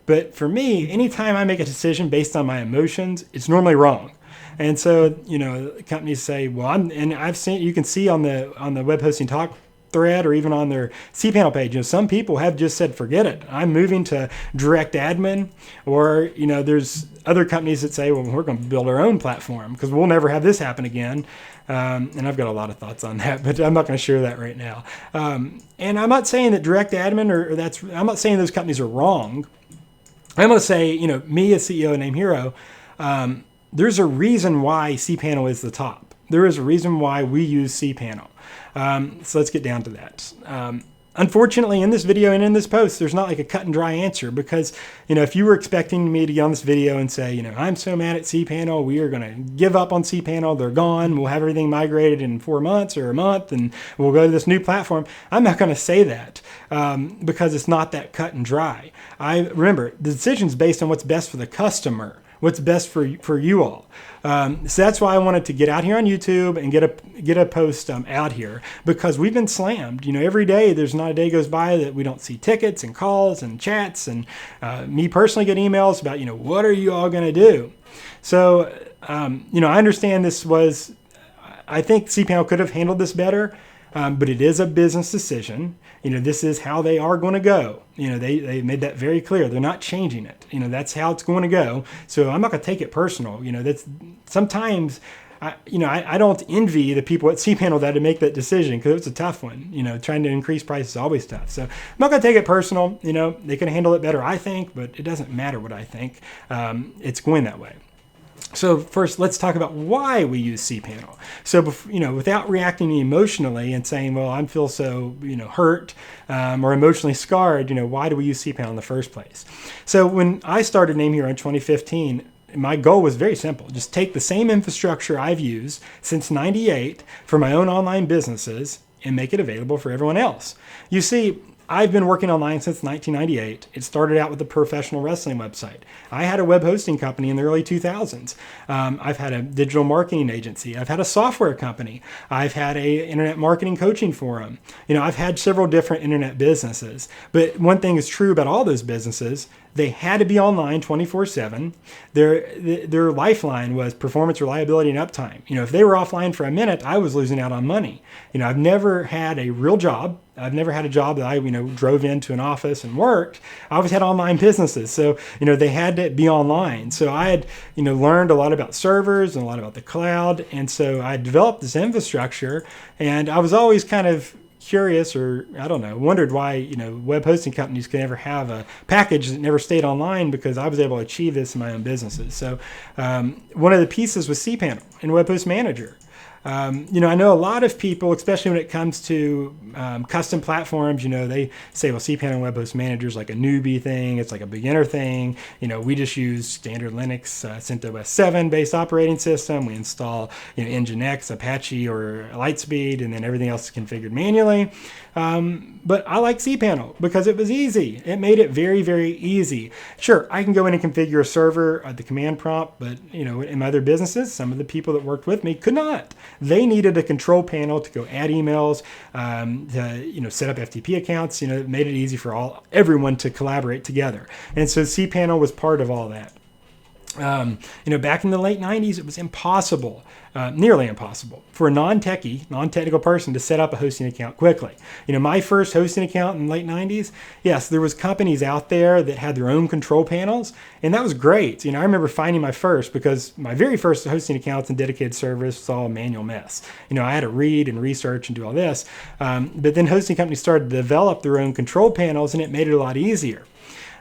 But for me, anytime I make a decision based on my emotions, it's normally wrong. And so, companies say, well, you can see on the web hosting talk thread or even on their cPanel page, some people have just said, forget it. I'm moving to direct admin. Or, there's other companies that say, well, we're going to build our own platform because we'll never have this happen again. And I've got a lot of thoughts on that, but I'm not going to share that right now. And I'm not saying that direct admin I'm not saying those companies are wrong. I'm going to say, me as CEO of NameHero, there's a reason why cPanel is the top. There is a reason why we use cPanel. So let's get down to that. Unfortunately, in this video and in this post, there's not like a cut and dry answer because, if you were expecting me to get on this video and say, I'm so mad at cPanel, we are going to give up on cPanel, they're gone, we'll have everything migrated in 4 months or a month, and we'll go to this new platform. I'm not going to say that because it's not that cut and dry. Remember, the decision's based on what's best for the customer, what's best for you all. So that's why I wanted to get out here on YouTube and get a post out here because we've been slammed. Every day there's not a day goes by that we don't see tickets and calls and chats and me personally get emails about what are you all going to do. So I understand I think cPanel could have handled this better, but it is a business decision. This is how they are going to go. They made that very clear. They're not changing it. That's how it's going to go. So I'm not going to take it personal. That's sometimes, I don't envy the people at cPanel that had to make that decision because it's a tough one. Trying to increase price is always tough. So I'm not going to take it personal. They can handle it better, I think, but it doesn't matter what I think. It's going that way. So first, let's talk about why we use cPanel. So, without reacting emotionally and saying, well, I feel so, hurt or emotionally scarred, why do we use cPanel in the first place? So when I started NameHero in 2015, my goal was very simple. Just take the same infrastructure I've used since '98 for my own online businesses and make it available for everyone else. You see, I've been working online since 1998. It started out with a professional wrestling website. I had a web hosting company in the early 2000s. I've had a digital marketing agency. I've had a software company. I've had a internet marketing coaching forum. I've had several different internet businesses. But one thing is true about all those businesses. They had to be online 24/7. Their lifeline was performance, reliability, and uptime. If they were offline for a minute, I was losing out on money. I've never had a real job. I've never had a job that I, drove into an office and worked. I always had online businesses. So, they had to be online. So I had, learned a lot about servers and a lot about the cloud. And so I developed this infrastructure and I was always kind of curious or wondered why web hosting companies could never have a package that never stayed online because I was able to achieve this in my own businesses. So one of the pieces was cPanel and Web Host Manager. I know a lot of people, especially when it comes to custom platforms, they say, well, cPanel and Web Host Manager is like a newbie thing. It's like a beginner thing. We just use standard Linux CentOS 7 based operating system. We install, Nginx, Apache, or Lightspeed, and then everything else is configured manually. But I like cPanel because it was easy. It made it very, very easy. Sure, I can go in and configure a server at the command prompt, but in my other businesses, some of the people that worked with me could not. They needed a control panel to go add emails, to set up FTP accounts. It made it easy for everyone to collaborate together. And so cPanel was part of all that. Back in the late 90s, it was impossible, nearly impossible, for a non-techie, non-technical person to set up a hosting account quickly. My first hosting account in the late 90s, yes, there was companies out there that had their own control panels, and that was great. I remember finding my first because my very first hosting accounts and dedicated servers was all a manual mess. I had to read and research and do all this, but then hosting companies started to develop their own control panels, and it made it a lot easier.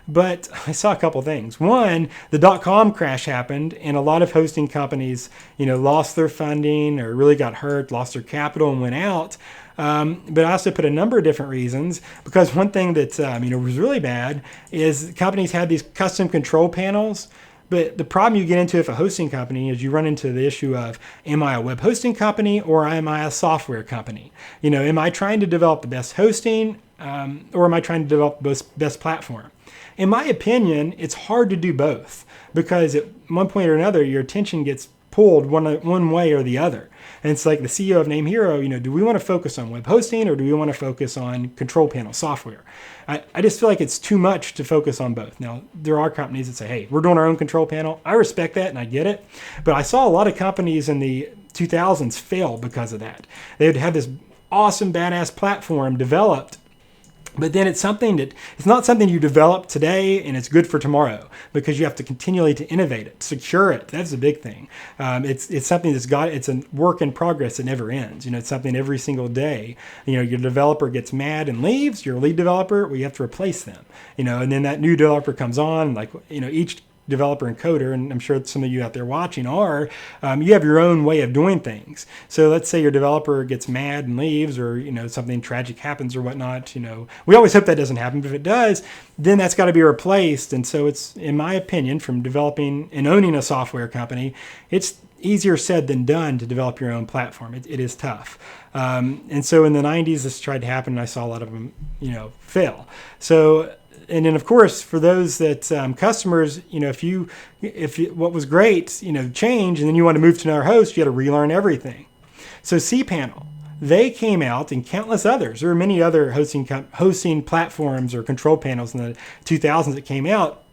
But I saw a couple things. One, the .com crash happened, and a lot of hosting companies, lost their funding or really got hurt, lost their capital and went out. But I also put a number of different reasons because one thing that was really bad is companies had these custom control panels. But the problem you get into if a hosting company is you run into the issue of, am I a web hosting company or am I a software company? Am I trying to develop the best hosting or am I trying to develop the best platform? In my opinion, it's hard to do both because at one point or another, your attention gets pulled one way or the other. And it's like the CEO of NameHero, do we want to focus on web hosting or do we want to focus on control panel software? I just feel like it's too much to focus on both. Now, there are companies that say, hey, we're doing our own control panel. I respect that and I get it. But I saw a lot of companies in the 2000s fail because of that. They would have this awesome, badass platform developed, but then it's not something you develop today and it's good for tomorrow because you have to continually to innovate it, secure it. That's a big thing. It's something it's a work in progress that never ends. It's something every single day. Your developer gets mad and leaves, your lead developer, well, you have to replace them. And then that new developer comes on, each developer and coder, and I'm sure some of you out there watching are, you have your own way of doing things. So let's say your developer gets mad and leaves, or something tragic happens or whatnot. We always hope that doesn't happen, but if it does, then that's got to be replaced. And so it's, in my opinion, from developing and owning a software company, it's easier said than done to develop your own platform. It is tough. And so in the 90s, this tried to happen, and I saw a lot of them, fail. So, and then of course, for those that customers, if what was great, changed, and then you want to move to another host, you got to relearn everything. So cPanel, they came out, and countless others. There were many other hosting platforms or control panels in the 2000s that came out.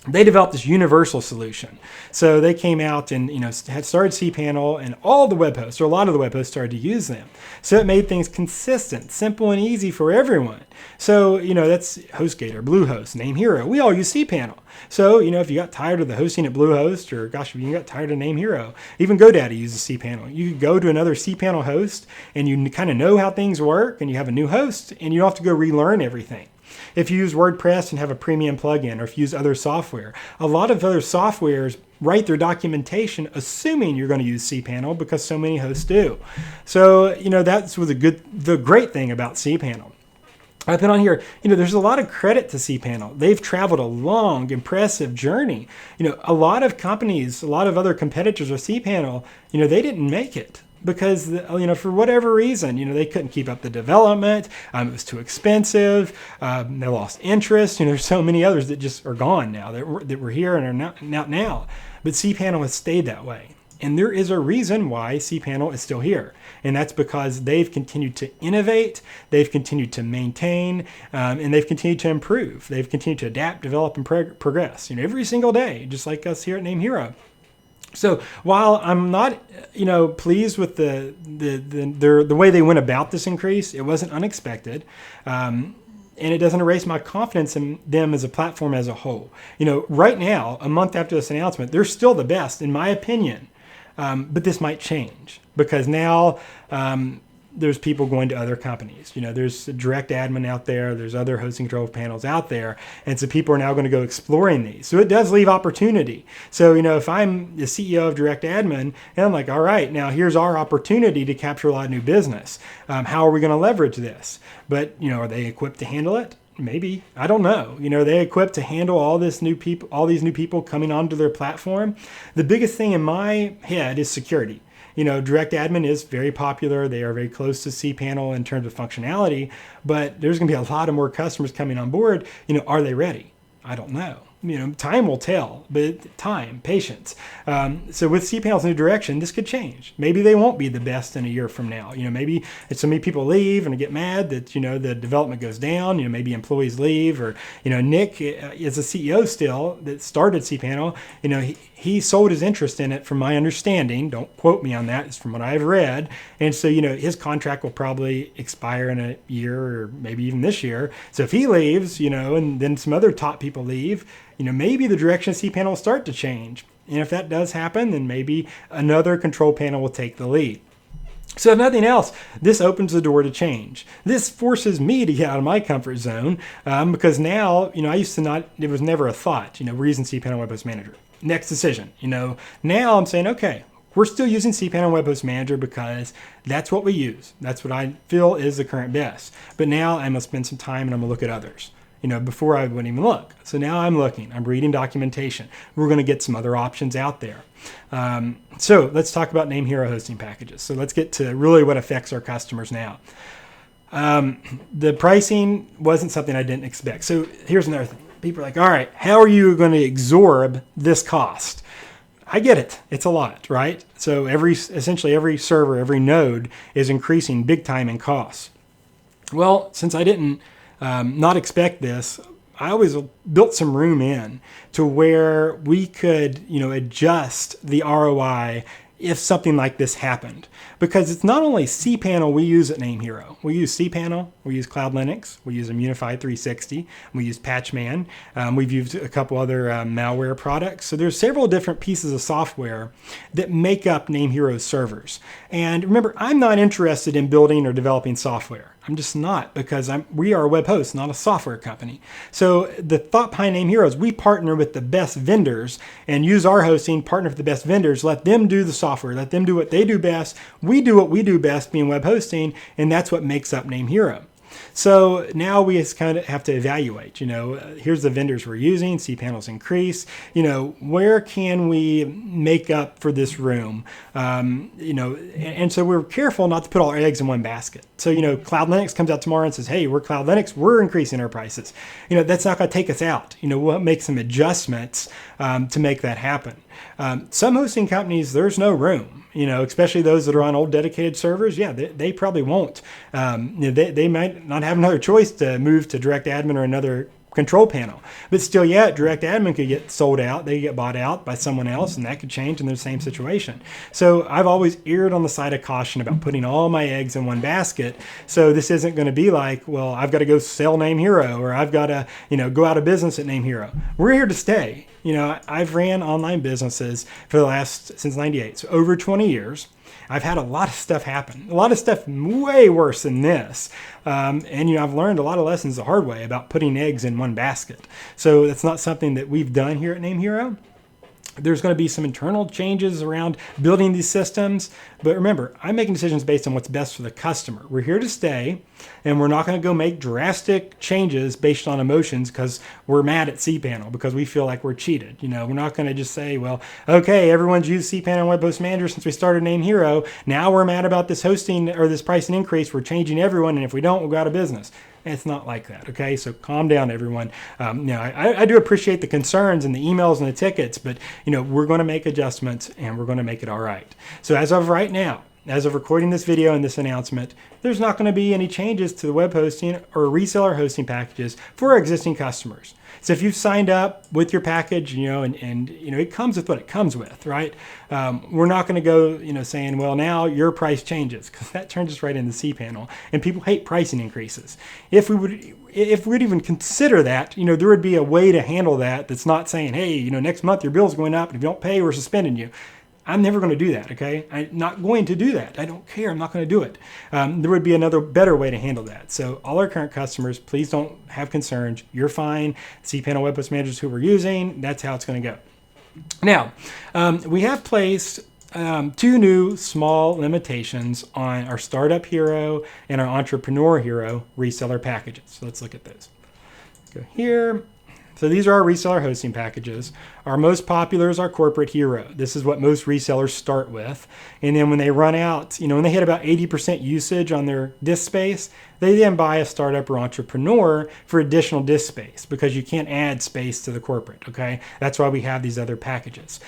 They developed this universal solution. So they came out and had started cPanel, and all the web hosts, or a lot of the web hosts, started to use them. So it made things consistent, simple, and easy for everyone. So that's HostGator, Bluehost, NameHero. We all use cPanel. So if you got tired of the hosting at Bluehost, or gosh, if you got tired of NameHero, even GoDaddy uses cPanel. You could go to another cPanel host, and you kind of know how things work, and you have a new host, and you don't have to go relearn everything. If you use WordPress and have a premium plugin, or if you use other software, a lot of other softwares write their documentation assuming you're going to use cPanel because so many hosts do. So, that's the great thing about cPanel. I've been on here, there's a lot of credit to cPanel. They've traveled a long, impressive journey. A lot of companies, a lot of other competitors of cPanel, they didn't make it. Because, for whatever reason, they couldn't keep up the development. It was too expensive. They lost interest. There's so many others that just are gone now that were here and are not now. But cPanel has stayed that way. And there is a reason why cPanel is still here. And that's because they've continued to innovate, they've continued to maintain, and they've continued to improve. They've continued to adapt, develop, and progress, every single day, just like us here at NameHero. So while I'm not, pleased with the way they went about this increase, it wasn't unexpected, and it doesn't erase my confidence in them as a platform as a whole. Right now, a month after this announcement, they're still the best in my opinion, but this might change because now there's people going to other companies. There's a direct admin out there. There's other hosting control panels out there. And so people are now going to go exploring these. So it does leave opportunity. So, if I'm the CEO of direct admin and I'm like, all right, now here's our opportunity to capture a lot of new business. How are we going to leverage this? But, are they equipped to handle it? Maybe. I don't know. They equipped to handle all these new people coming onto their platform. The biggest thing in my head is security. Direct admin is very popular. They are very close to cPanel in terms of functionality, but there's going to be a lot of more customers coming on board. Are they ready? I don't know. Time will tell, but patience. So with cPanel's new direction, this could change. Maybe they won't be the best in a year from now. Maybe if so many people leave and get mad that, the development goes down, maybe employees leave, or, Nick is a CEO still that started cPanel. He sold his interest in it from my understanding. Don't quote me on that. It's from what I've read. And so, his contract will probably expire in a year or maybe even this year. So if he leaves, and then some other top people leave, maybe the direction of cPanel will start to change. And if that does happen, then maybe another control panel will take the lead. So if nothing else, this opens the door to change. This forces me to get out of my comfort zone because now, I used to not, it was never a thought, we're using cPanel Web Host Manager. Next decision, now I'm saying, okay, we're still using cPanel Web Host Manager because that's what we use. That's what I feel is the current best. But now I'm going to spend some time and I'm going to look at others. Before I wouldn't even look. So now I'm looking, I'm reading documentation. We're going to get some other options out there. So let's talk about NameHero hosting packages. So let's get to really what affects our customers now. The pricing wasn't something I didn't expect. So here's another thing. People are like, all right, how are you going to absorb this cost? I get it. It's a lot, right? So essentially every server, every node is increasing big time in costs. Well, since I didn't not expect this, I always built some room in to where we could, adjust the ROI if something like this happened. Because it's not only cPanel we use at NameHero. We use cPanel, we use Cloud Linux, we use Immunify 360, we use Patchman, we've used a couple other malware products. So there's several different pieces of software that make up NameHero's servers. And remember, I'm not interested in building or developing software. I'm just not, because we are a web host, not a software company. So the thought behind NameHero is we partner with the best vendors and use our hosting, partner with the best vendors, let them do the software, let them do what they do best. We do what we do best, being web hosting, and that's what makes up NameHero. So now we just kind of have to evaluate, here's the vendors we're using, cPanel's increase, where can we make up for this room? And so we're careful not to put all our eggs in one basket. So, Cloud Linux comes out tomorrow and says, hey, we're Cloud Linux, we're increasing our prices. That's not going to take us out. We'll make some adjustments to make that happen. Some hosting companies, there's no room. Especially those that are on old dedicated servers, they probably won't. They might not have another choice to move to direct admin or another control panel. But still, direct admin could get sold out. They get bought out by someone else, and that could change in the same situation. So I've always erred on the side of caution about putting all my eggs in one basket. So this isn't going to be like, well, I've got to go sell NameHero, or I've got to, go out of business at NameHero. We're here to stay. I've ran online businesses since 98, so over 20 years. I've had a lot of stuff happen, a lot of stuff way worse than this. And I've learned a lot of lessons the hard way about putting eggs in one basket. So that's not something that we've done here at NameHero. There's going to be some internal changes around building these systems. But remember, I'm making decisions based on what's best for the customer. We're here to stay, and we're not going to go make drastic changes based on emotions because we're mad at cPanel, because we feel like we're cheated. We're not going to just say, well, okay, everyone's used cPanel Web Host Manager since we started NameHero. Now we're mad about this hosting or this pricing increase. We're changing everyone, and if we don't, we'll go out of business. It's not like that, okay? So calm down, everyone. I do appreciate the concerns and the emails and the tickets, but we're going to make adjustments and we're going to make it all right. So as of right now, as of recording this video and this announcement, there's not going to be any changes to the web hosting or reseller hosting packages for our existing customers. So if you've signed up with your package, and it comes with what it comes with, right? We're not going to go, saying, well, now your price changes, because that turns us right into cPanel, and people hate pricing increases. If we'd even consider that, there would be a way to handle that that's not saying, hey, next month your bill's going up, and if you don't pay, we're suspending you. I'm never going to do that, okay? I'm not going to do that. I don't care. I'm not going to do it. There would be another better way to handle that. So all our current customers, please don't have concerns. You're fine. cPanel Web Host Managers who we're using, that's how it's going to go. Now, we have placed 2 new small limitations on our Startup Hero and our Entrepreneur Hero reseller packages. So let's look at those. Go here. So these are our reseller hosting packages. Our most popular is our Corporate Hero. This is what most resellers start with. And then when they run out, when they hit about 80% usage on their disk space, they then buy a Startup or Entrepreneur for additional disk space, because you can't add space to the Corporate, okay? That's why we have these other packages.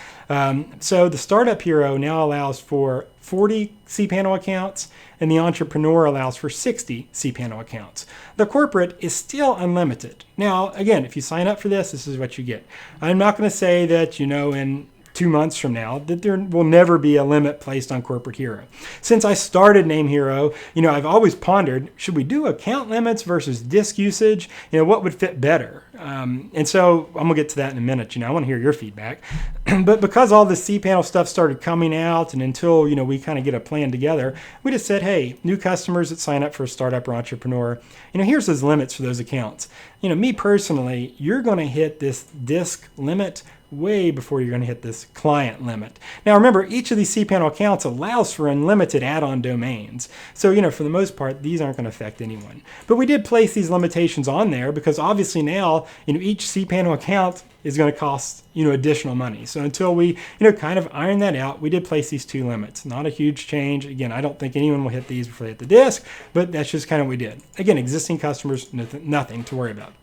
So the Startup Hero now allows for 40 cPanel accounts, and the Entrepreneur allows for 60 cPanel accounts. The Corporate is still unlimited. Now, again, if you sign up for this, this is what you get. I'm not going to say that, in 2 months from now, that there will never be a limit placed on Corporate Hero. Since I started NameHero, I've always pondered, should we do account limits versus disk usage? What would fit better? And so I'm gonna get to that in a minute. I want to hear your feedback. But because all the cPanel stuff started coming out, and until, we kind of get a plan together, we just said, hey, new customers that sign up for a Startup or Entrepreneur, here's those limits for those accounts. Me personally, you're going to hit this disk limit way before you're going to hit this client limit. Now remember, each of these cPanel accounts allows for unlimited add-on domains. So, for the most part, these aren't going to affect anyone. But we did place these limitations on there because obviously now, each cPanel account is going to cost, additional money. So until we, kind of iron that out, we did place these 2 limits. Not a huge change. Again, I don't think anyone will hit these before they hit the disk, but that's just kind of what we did. Again, existing customers, nothing to worry about.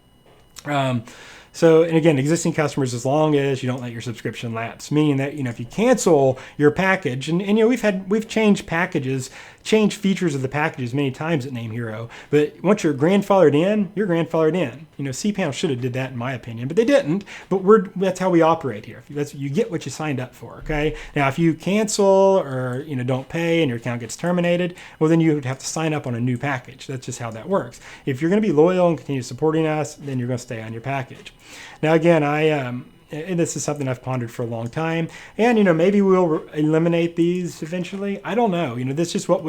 So, and again, existing customers, as long as you don't let your subscription lapse, meaning that, if you cancel your package, and we've changed packages change features of the packages many times at NameHero, but once you're grandfathered in, you're grandfathered in. cPanel should have did that in my opinion, but they didn't. But that's how we operate here. You get what you signed up for. Okay. Now, if you cancel or don't pay and your account gets terminated, well, then you would have to sign up on a new package. That's just how that works. If you're going to be loyal and continue supporting us, then you're going to stay on your package. Now, again, and this is something I've pondered for a long time. And, maybe we'll eliminate these eventually. I don't know. This is just what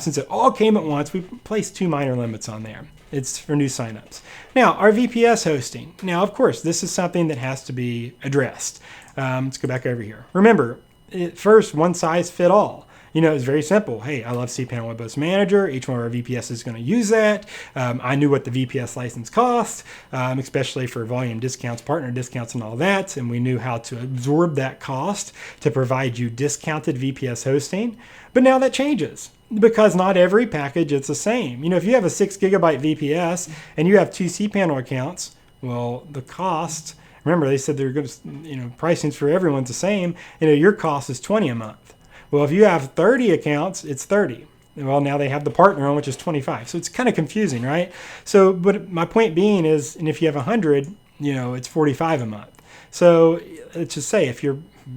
since it all came at once, we placed 2 minor limits on there. It's for new signups. Now, our VPS hosting. Now, of course, this is something that has to be addressed. Let's go back over here. Remember, at first, one size fit all. It's very simple. Hey, I love cPanel Web Host Manager. Each one of our VPS is going to use that. I knew what the VPS license cost, especially for volume discounts, partner discounts, and all that. And we knew how to absorb that cost to provide you discounted VPS hosting. But now that changes because not every package is the same. If you have a 6 gigabyte VPS and you have 2 cPanel accounts, well, the cost, remember they said they're going to, pricings for everyone's the same. Your cost is $20 a month. Well, if you have 30 accounts, it's 30. Well, now they have the partner on, which is 25. So it's kind of confusing, right? So, but my point being is, and if you have 100, it's 45 a month. So let's just say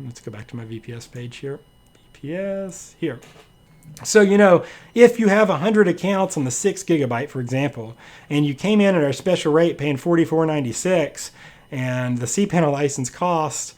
let's go back to my VPS page here. VPS here. So, if you have 100 accounts on the 6 gigabyte, for example, and you came in at our special rate paying $44.96, and the cPanel license cost,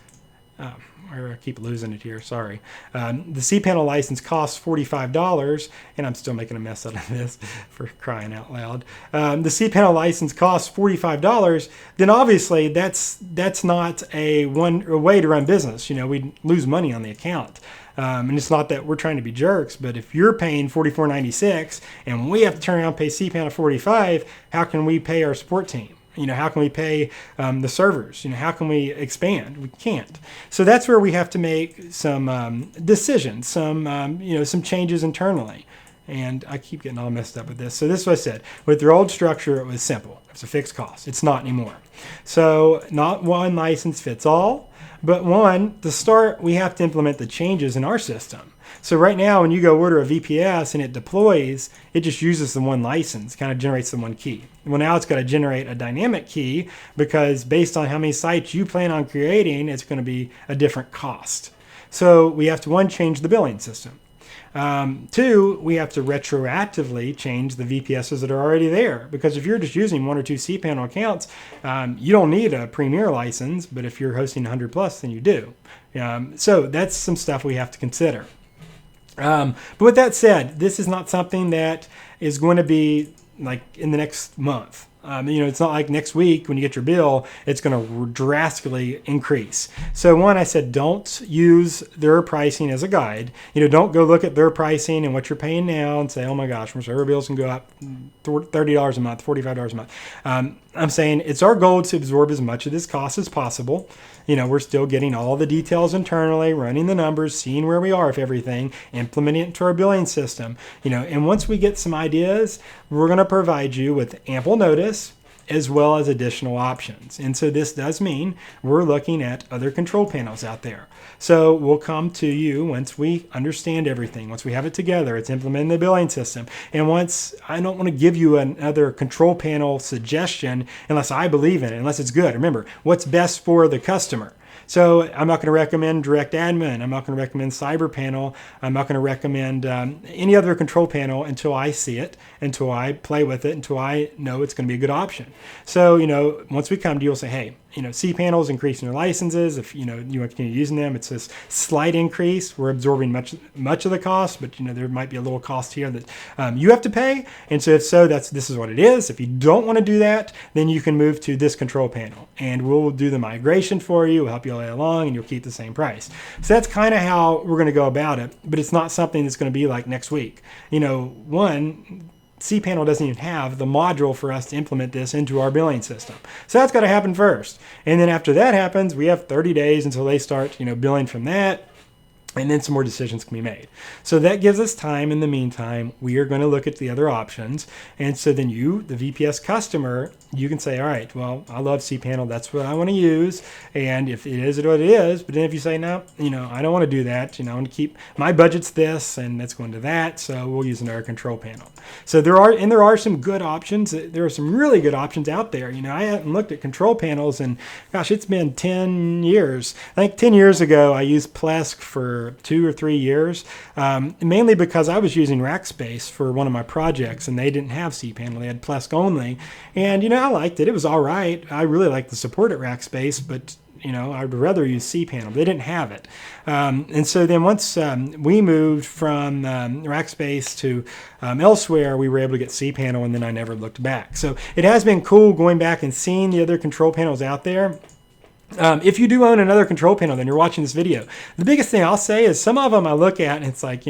I keep losing it here, sorry. The cPanel license costs $45, and I'm still making a mess out of this for crying out loud. The cPanel license costs $45, then obviously that's not a way to run business. We'd lose money on the account. And it's not that we're trying to be jerks, but if you're paying $44.96 and we have to turn around and pay cPanel $45, how can we pay our support team? How can we pay the servers? How can we expand? We can't. So that's where we have to make some decisions, some changes internally. And I keep getting all messed up with this. So this is what I said. With their old structure, it was simple. It's a fixed cost. It's not anymore. So not one license fits all, but to start, we have to implement the changes in our system. So right now, when you go order a VPS and it deploys, it just uses the one license, kind of generates the one key. Well, now it's got to generate a dynamic key because based on how many sites you plan on creating, it's going to be a different cost. So we have to, 1, change the billing system. 2, we have to retroactively change the VPSs that are already there. Because if you're just using 1 or 2 cPanel accounts, you don't need a Premier license, but if you're hosting 100 plus, then you do. So that's some stuff we have to consider. But with that said, this is not something that is going to be like in the next month. It's not like next week when you get your bill, it's going to drastically increase. So 1, I said, don't use their pricing as a guide. Don't go look at their pricing and what you're paying now and say, oh my gosh, my server bills can go up $30 a month, $45 a month. I'm saying it's our goal to absorb as much of this cost as possible. We're still getting all the details internally, running the numbers, seeing where we are with everything, implementing it into our billing system. And once we get some ideas, we're going to provide you with ample notice as well as additional options. And so this does mean we're looking at other control panels out there. So we'll come to you once we understand everything, once we have it together, it's implementing the billing system. And once, I don't want to give you another control panel suggestion unless I believe in it, unless it's good. Remember, what's best for the customer. So I'm not going to recommend Direct Admin. I'm not going to recommend CyberPanel. I'm not going to recommend any other control panel until I see it, until I play with it, until I know it's going to be a good option. So, once we come to you, we'll say, hey, cPanel's increasing their licenses. If, you want to continue using them, it's a slight increase. We're absorbing much of the cost, but, there might be a little cost here that you have to pay. And so if so, this is what it is. If you don't want to do that, then you can move to this control panel and we'll do the migration for you. We'll help you all along and you'll keep the same price. So that's kind of how we're going to go about it, but it's not something that's going to be like next week. cPanel doesn't even have the module for us to implement this into our billing system. So that's got to happen first. And then after that happens, we have 30 days until they start, billing from that. and then some more decisions can be made. So that gives us time. In the meantime, we are going to look at the other options. And so then you, the VPS customer, you can say, all right, well, I love cPanel. That's what I want to use. And if it is what it is, but then if you say, no, I don't want to do that. I want to keep my budget's this and that's going to that. So we'll use another control panel. So there are some good options. There are some really good options out there. I haven't looked at control panels and gosh, it's been 10 years. I think 10 years ago, I used Plesk for 2 or 3 years, mainly because I was using Rackspace for one of my projects and they didn't have cPanel. They had Plesk only. And, I liked it. It was all right. I really liked the support at Rackspace, but I'd rather use cPanel. They didn't have it. And so then once we moved from Rackspace to elsewhere, we were able to get cPanel, and then I never looked back. So it has been cool going back and seeing the other control panels out there. If you do own another control panel, then you're watching this video. The biggest thing I'll say is some of them I look at and it's like,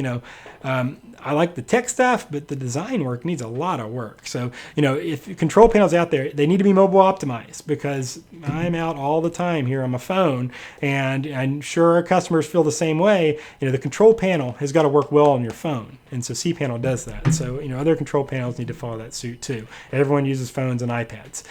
I like the tech stuff, but the design work needs a lot of work. So, if control panels out there, they need to be mobile optimized because I'm out all the time here on my phone, and I'm sure our customers feel the same way. The control panel has got to work well on your phone, and so cPanel does that. So, other control panels need to follow that suit too. Everyone uses phones and iPads.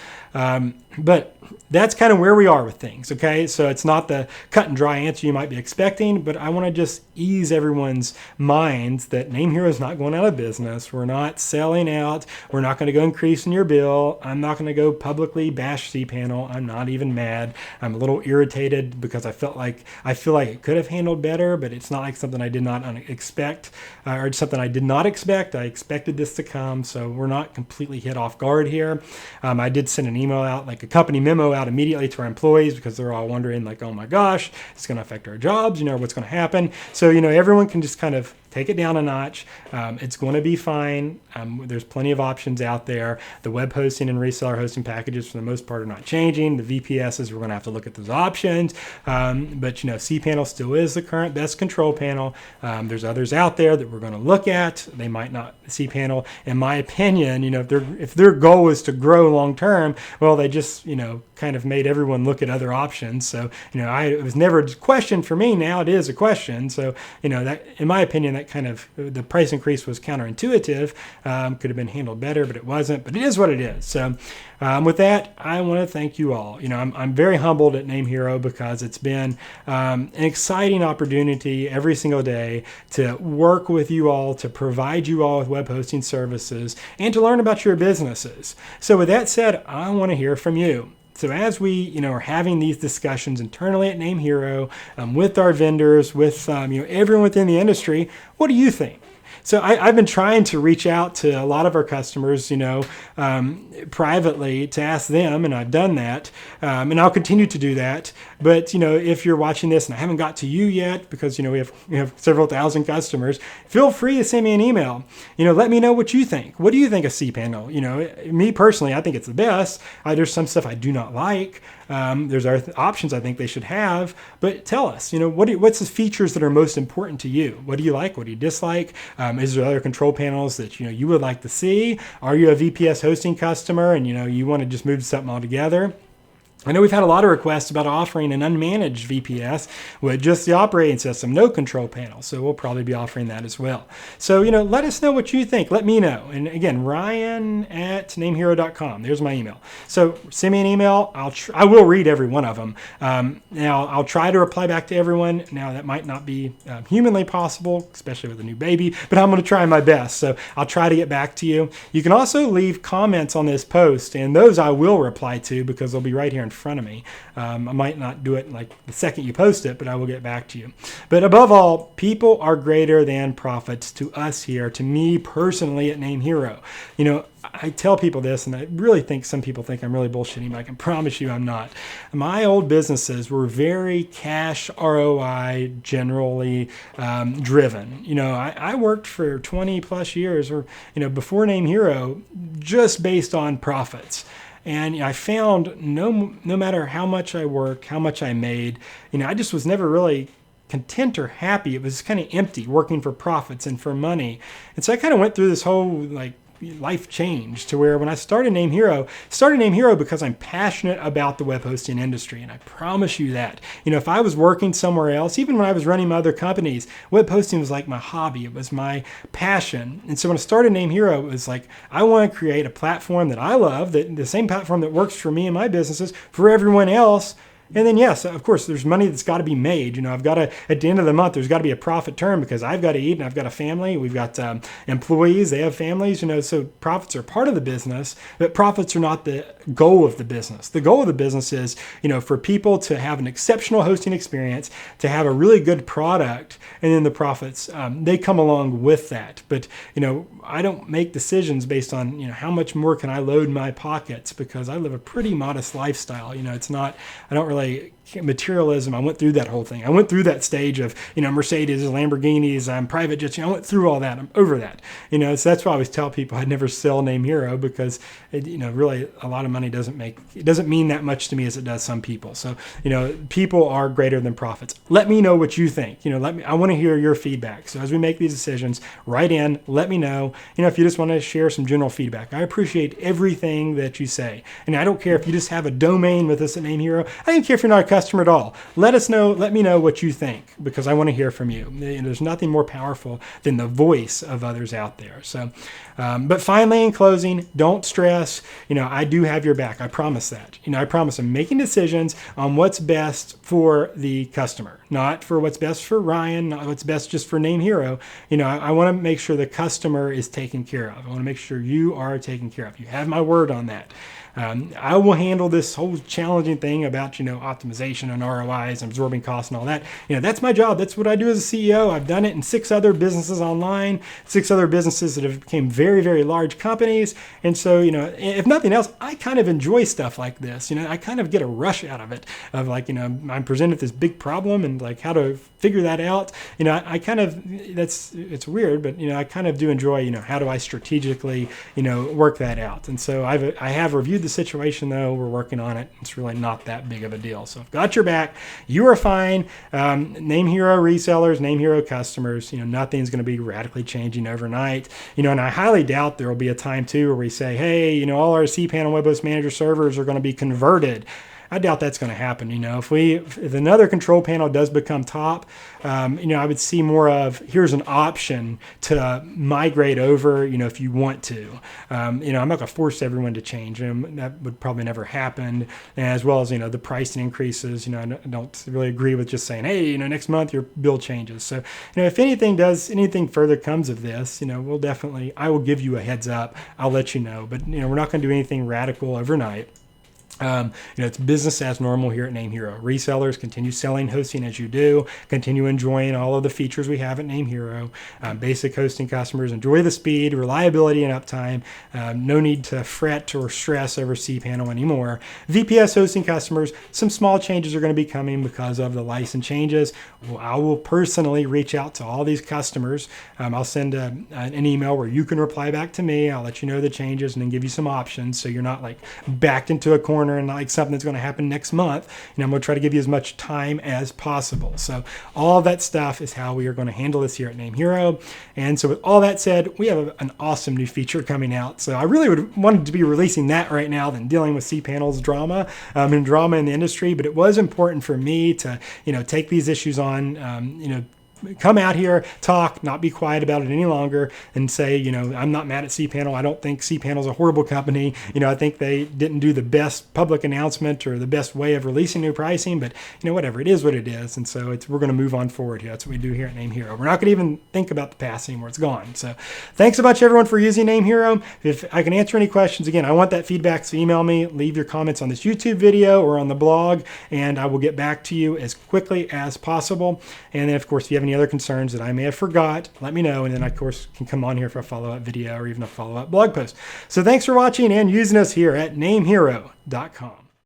But that's kind of where we are with things, okay? So it's not the cut and dry answer you might be expecting, but I want to just ease everyone's minds that NameHero is not going out of business. We're not selling out. We're not going to go increasing your bill. I'm not going to go publicly bash cPanel. I'm not even mad. I'm a little irritated because I feel like it could have handled better, but it's not like something I did not expect or something I did not expect. I expected this to come, so we're not completely hit off guard here. I did send an email out, like a company memo out immediately to our employees because they're all wondering like, oh my gosh, it's going to affect our jobs, what's going to happen. So, everyone can just kind of take it down a notch. It's going to be fine. There's plenty of options out there. The web hosting and reseller hosting packages for the most part are not changing. The VPSs, we're going to have to look at those options. But cPanel still is the current best control panel. There's others out there that we're going to look at. They might not. cPanel, in my opinion, if their goal is to grow long term, well, they just kind of made everyone look at other options. So it was never a question for me. Now it is a question. So that, in my opinion, that kind of the price increase was counterintuitive. Could have been handled better, but it wasn't. But it is what it is. So with that, I want to thank you all. I'm very humbled at NameHero because it's been an exciting opportunity every single day to work with you all, to provide you all with web hosting services, and to learn about your businesses. So with that said, I want to hear from you. So as we, are having these discussions internally at NameHero, with our vendors, with everyone within the industry, what do you think? So I've been trying to reach out to a lot of our customers, privately to ask them, and I've done that, and I'll continue to do that. But if you're watching this and I haven't got to you yet, because we have several thousand customers, feel free to send me an email. Let me know what you think. What do you think of cPanel? Me personally, I think it's the best. There's some stuff I do not like. There's other options I think they should have, but tell us, what's the features that are most important to you? What do you like? What do you dislike? Is there other control panels that you would like to see? Are you a VPS hosting customer and you want to just move to something altogether? I know we've had a lot of requests about offering an unmanaged VPS with just the operating system, no control panel. So we'll probably be offering that as well. So, let us know what you think. Let me know. And again, Ryan@namehero.com. There's my email. So send me an email. I will read every one of them. Now, I'll try to reply back to everyone. Now, that might not be humanly possible, especially with a new baby, but I'm going to try my best. So I'll try to get back to you. You can also leave comments on this post, and those I will reply to because they'll be right here in front of me. I might not do it like the second you post it, but I will get back to you. But above all, people are greater than profits to us here, to me personally at NameHero. I tell people this, and I really think some people think I'm really bullshitting, but I can promise you I'm not. My old businesses were very cash ROI generally driven. I worked for 20 plus years or, before NameHero just based on profits. And I found no matter how much I worked, how much I made, I just was never really content or happy. It was kind of empty working for profits and for money. And so I kind of went through this whole life changed to where when I started NameHero because I'm passionate about the web hosting industry. And I promise you that, if I was working somewhere else, even when I was running my other companies, web hosting was like my hobby. It was my passion. And so when I started NameHero, it was like, I want to create a platform that I love, that the same platform that works for me and my businesses for everyone else. And then, yes, of course, there's money that's got to be made. I've got to, at the end of the month, there's got to be a profit term because I've got to eat and I've got a family. We've got employees, they have families, so profits are part of the business, but profits are not the goal of the business. The goal of the business is, for people to have an exceptional hosting experience, to have a really good product, and then the profits, they come along with that. But, I don't make decisions based on, how much more can I load my pockets because I live a pretty modest lifestyle. It's not, I don't really materialism. I went through that whole thing. I went through that stage of, Mercedes, Lamborghinis, private jets. I went through all that. I'm over that. So that's why I always tell people I'd never sell NameHero because, really a lot of money it doesn't mean that much to me as it does some people. So, people are greater than profits. Let me know what you think. I want to hear your feedback. So as we make these decisions, write in, let me know. If you just want to share some general feedback, I appreciate everything that you say. And I don't care if you just have a domain with us at NameHero. I don't care if you're not a customer at all. Let me know what you think because I want to hear from you. There's nothing more powerful than the voice of others out there. So, but finally, in closing, don't stress. I do have your back. I promise that. I promise I'm making decisions on what's best for the customer, not for what's best for Ryan, not what's best just for NameHero. I want to make sure the customer is taken care of. I want to make sure you are taken care of. You have my word on that. I will handle this whole challenging thing about, optimization and ROIs and absorbing costs and all that. That's my job. That's what I do as a CEO. I've done it in 6 other businesses online, 6 other businesses that have become very, very large companies. And so, if nothing else, I kind of enjoy stuff like this. I kind of get a rush out of it of like, I'm presented with this big problem and like how to figure that out. I kind of, it's weird, but, I kind of do enjoy, how do I strategically, work that out. And so I have reviewed the situation though. We're working on it. It's really not that big of a deal. So I've got your back. You are fine. NameHero resellers, NameHero customers, nothing's going to be radically changing overnight. And I highly doubt there will be a time too where we say, hey, all our cPanel Web Host Manager servers are going to be converted. I doubt that's going to happen. If another control panel does become top, I would see more of here's an option to migrate over. If you want to, I'm not going to force everyone to change them. That would probably never happen. As well as the pricing increases. I don't really agree with just saying, hey, next month your bill changes. So if anything further comes of this, I will give you a heads up. I'll let you know. But we're not going to do anything radical overnight. It's business as normal here at NameHero. Resellers continue selling hosting as you do, continue enjoying all of the features we have at NameHero. Basic hosting customers enjoy the speed, reliability, and uptime. No need to fret or stress over cPanel anymore. VPS hosting customers, some small changes are going to be coming because of the license changes. I will personally reach out to all these customers. I'll send an email where you can reply back to me. I'll let you know the changes and then give you some options so you're not like backed into a corner and like something that's going to happen next month. I'm going to try to give you as much time as possible. So all that stuff is how we are going to handle this here at NameHero. And so with all that said, we have an awesome new feature coming out. So I really would wanted to be releasing that right now than dealing with cPanel's drama and drama in the industry. But it was important for me to, take these issues on, come out here, talk, not be quiet about it any longer, and say, I'm not mad at cPanel. I don't think cPanel's a horrible company. I think they didn't do the best public announcement or the best way of releasing new pricing, but whatever, it is what it is. And so we're going to move on forward here. That's what we do here at NameHero. We're not going to even think about the past anymore. It's gone. So thanks so much, everyone, for using NameHero. If I can answer any questions, again, I want that feedback. So email me, leave your comments on this YouTube video or on the blog, and I will get back to you as quickly as possible. And then, of course, if you have any other concerns that I may have forgot, let me know. And then I, of course, can come on here for a follow-up video or even a follow-up blog post. So thanks for watching and using us here at NameHero.com.